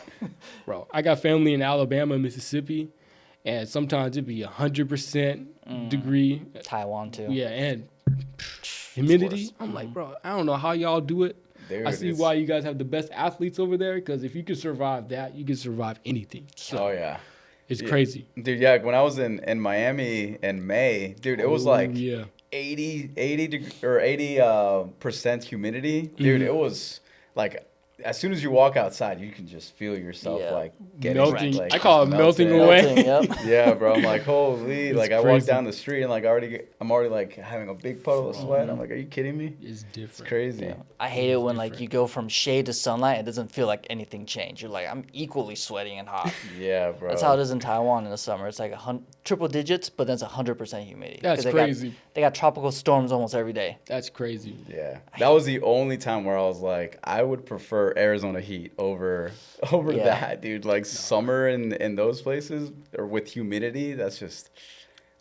Bro, I got family in Alabama, Mississippi, and sometimes it'd be 100% degree. Taiwan too. Yeah, and humidity. worse. I'm like, bro, I don't know how y'all do it. Dude, I see it's- why you guys have the best athletes over there, because if you can survive that, you can survive anything. So Oh yeah. it's Yeah. crazy. Dude, yeah, when I was in Miami in May, dude, it was Oh, like yeah. 80% humidity. Dude, it was like as soon as you walk outside, you can just feel yourself Yeah. like getting Melting. like, I call it just melting away. Yep. Yeah, bro. I'm like, holy! It's Like I walk crazy. down the street and like I'm already like having a big puddle of sweat. I'm like, are you kidding me? It's It's different. crazy. Yeah. I hate it when like different. you go from shade to sunlight. It doesn't feel like anything changed. You're like, I'm equally sweating and hot. Yeah, bro. That's how it is in Taiwan in the summer. It's like triple digits, but then it's 100% humidity. 'Cause That's crazy. They got tropical storms almost every day. That's crazy. Yeah, that was the only time where I was like, I would prefer Arizona heat over Yeah. that, dude. Like summer in those places or with humidity, that's just.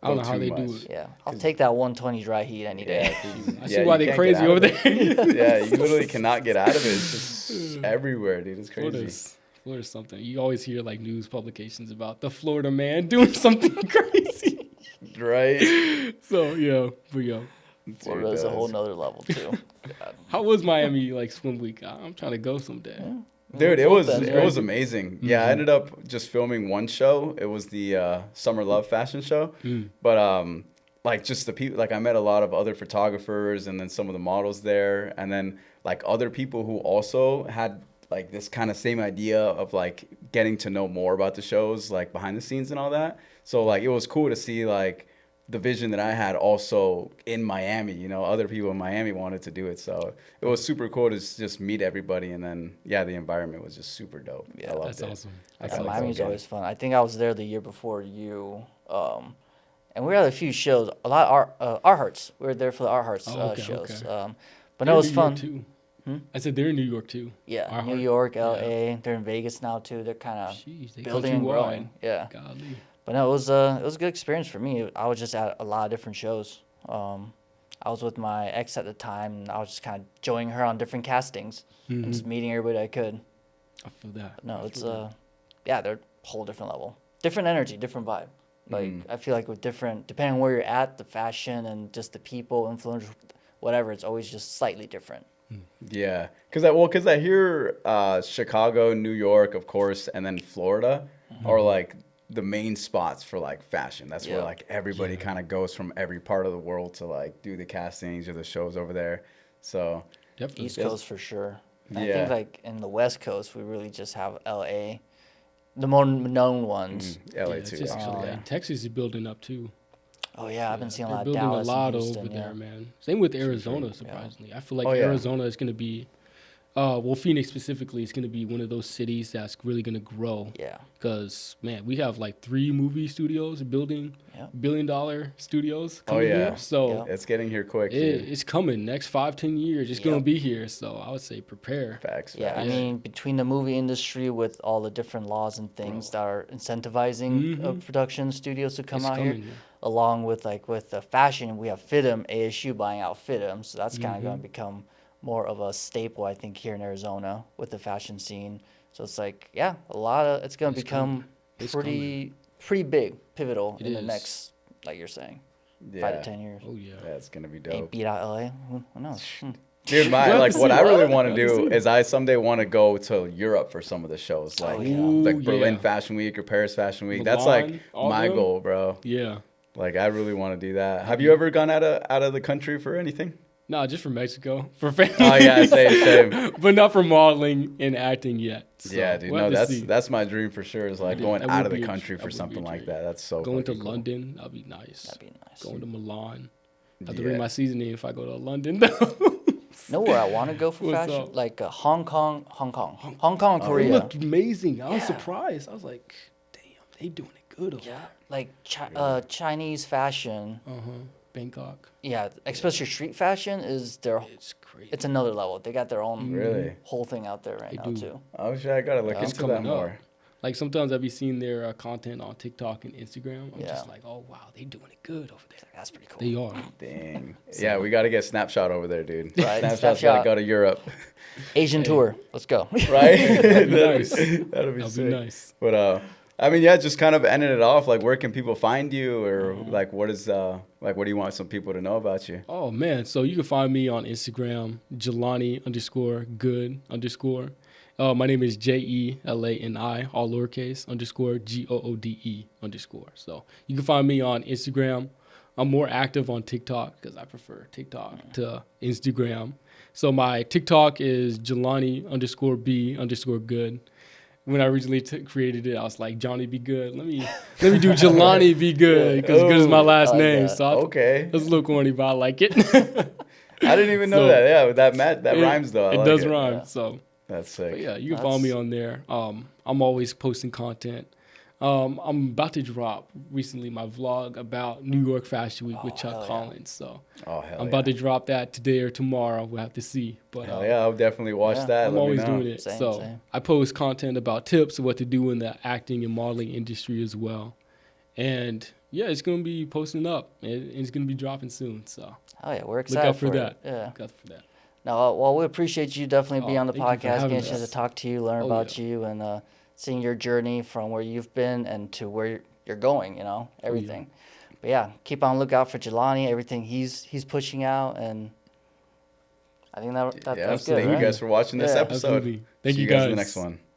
I don't know go how too they do much. it. Yeah, I'll take that 120 dry heat any day. Yeah, dude. I Yeah, see why you they can't crazy get out over of it. there. Yeah, you literally cannot get out of it. It's just everywhere, dude. It's crazy. Florida's something. You always hear like news publications about the Florida man doing something crazy. Right? So yeah, but yeah. Dude, Florida's a whole that's- nother level too. God. How was Miami like swim week? I'm trying to go someday. Dude, Both it then, was amazing. Yeah, I ended up just filming one show. It was the Summer Love fashion show. But like just the people, like I met a lot of other photographers and then some of the models there, and then like other people who also had like this kind of same idea of like getting to know more about the shows, like behind the scenes and all that. So like it was cool to see like the vision that I had also in Miami, you know, other people in Miami wanted to do it. So it was super cool to just meet everybody. And then, yeah, the environment was just super dope. Yeah, I loved That's it. awesome. I Yeah, felt like Miami's so always fun. I think I was there the year before you, and we had a few shows. A lot of Art Hearts. We were there for the Art Hearts Oh, okay, shows. okay. But They're no, it in was New York, fun. too. Hmm? I said they're in New York too. Yeah, Our New Heart. York, Yeah. LA. They're in Vegas now too. They're kind of Jeez, they building and countrywide. growing. Yeah, Golly. but no, it was a good experience for me. I was just at a lot of different shows. I was with my ex at the time, and I was just kind of joining her on different castings and just meeting everybody I could. I feel that. But no, I it's feel that. yeah, they're a whole different level, different energy, different vibe. Like Mm. I feel like with different, depending on where you're at, the fashion and just the people, influencers, whatever, it's always just slightly different. Yeah. Because I hear Chicago, New York, of course, and then Florida are like the main spots for like fashion. That's where Yeah. like everybody kind of goes from every part of the world to like do the castings or the shows over there. So Definitely. East Yes. Coast for sure. And I Yeah. think like in the West Coast, we really just have LA, the more known ones. LA Yeah, it's too, just, actually. and Texas is building up too. Oh yeah, I've been seeing a They're lot of building Dallas a lot and Houston. over yeah. there, man. Same with Arizona, surprisingly. I feel like Oh, yeah. Arizona is going to be Well, Phoenix specifically is going to be one of those cities that's really going to grow. Yeah. Because, man, we have like 3 movie studios building, Yep. $1 billion studios Oh, coming yeah. here. So It's getting here quick. it's coming. Next 5-10 years, it's going Yep. to be here. So I would say prepare. Facts. Yeah, I facts. mean, between the movie industry with all the different laws and things that are incentivizing production studios to come It's out coming, here, yeah. along with with the fashion, we have FITM, ASU buying out FITM, so that's kind of going to become more of a staple, I think, here in Arizona with the fashion scene. So it's like, yeah, it's going to It's become coming. It's pretty big, pivotal It in the is. next, like you're saying, Yeah. 5 to 10 years. Oh, yeah. That's gonna be Ain't dope. beat out LA. Who knows? Dude, my We'll have like to what see. I really We'll want to have to do see. is I someday want to go to Europe for some of the shows, like yeah. like Ooh, Berlin yeah. Fashion Week or Paris Fashion Week. That's like Milan, all my them. goal, bro. Yeah. Like I really want to do that. Have you ever gone out of the country for anything? No, just for Mexico. For family. Oh yeah, same. But not for modeling and acting yet. So Yeah, dude. we'll No, have to see. that's my dream for sure. Is like Yeah, going that out would of the be a country that for would be a something like dream. that. That's so Going to fucking cool. London, that'd be nice. That'd be nice. Going to Milan. I have to Yeah. bring my seasoning if I go to London, though. Know where I want to go for What's fashion? up? Like Hong Kong, and It Korea. looked amazing. I was Yeah. surprised. I was like, damn, they doing it good over Yeah, like Chinese fashion. there. Bangkok. Yeah, especially street fashion is It's great. it's another level. They got their own Really? whole thing out there right They now do. too. Oh shit, I gotta look Yeah. It's into that coming up. more. Like sometimes I'll be seeing their content on TikTok and Instagram. I'm Yeah. just like, oh wow, they doing it good over there. That's pretty cool. They are. Dang. Yeah, we gotta get Snapshot over there, dude. Right, Snapshot's gotta Snapshot. go to Europe, Asian tour. Let's go. right? That'd be nice. That'd be That'd sick. be nice. But I mean, yeah, just kind of ending it off. Like, where can people find you, or like, what is like, what do you want some people to know about you? Oh man, so you can find me on Instagram, Jelani_good_. My name is JELANI, all lowercase, _GOODE_. So you can find me on Instagram. I'm more active on TikTok because I prefer TikTok to Instagram. So my TikTok is Jelani_B_good. When I originally created it, I was like, Johnny be good. Let me do Jelani be good because good is my last I like name. that. So Okay, it's a little corny, but I like it. I didn't even know So- that. Yeah, that It- rhymes though. I It like does it. rhyme. Yeah. So That's sick. but yeah, you can follow me on there. I'm always posting content. I'm about to drop recently my vlog about New York Fashion Week with Chuck hell yeah. Collins. So Oh hell I'm about to drop that today or tomorrow. We'll have to see. But Hell yeah, I'll definitely watch Yeah. that. I'm Let me always know. doing it. Same, so same. I post content about tips of what to do in the acting and modeling industry as well. And yeah, it's gonna be posting up and it's gonna be dropping soon. So Oh yeah, we're look excited out for that. Yeah. Look out for that. No, well, we appreciate you definitely being Oh, on the thank you for podcast, having getting a chance us. to talk to you, learn Oh, about yeah. you, and seeing your journey from where you've been and to where you're going. You Oh, know, everything. But yeah, keep on lookout for Jelani. Everything he's pushing out, and I think Yeah, that's so good. thank right? you guys for watching this Yeah. episode. Absolutely. Thank See you guys guys. in the next one.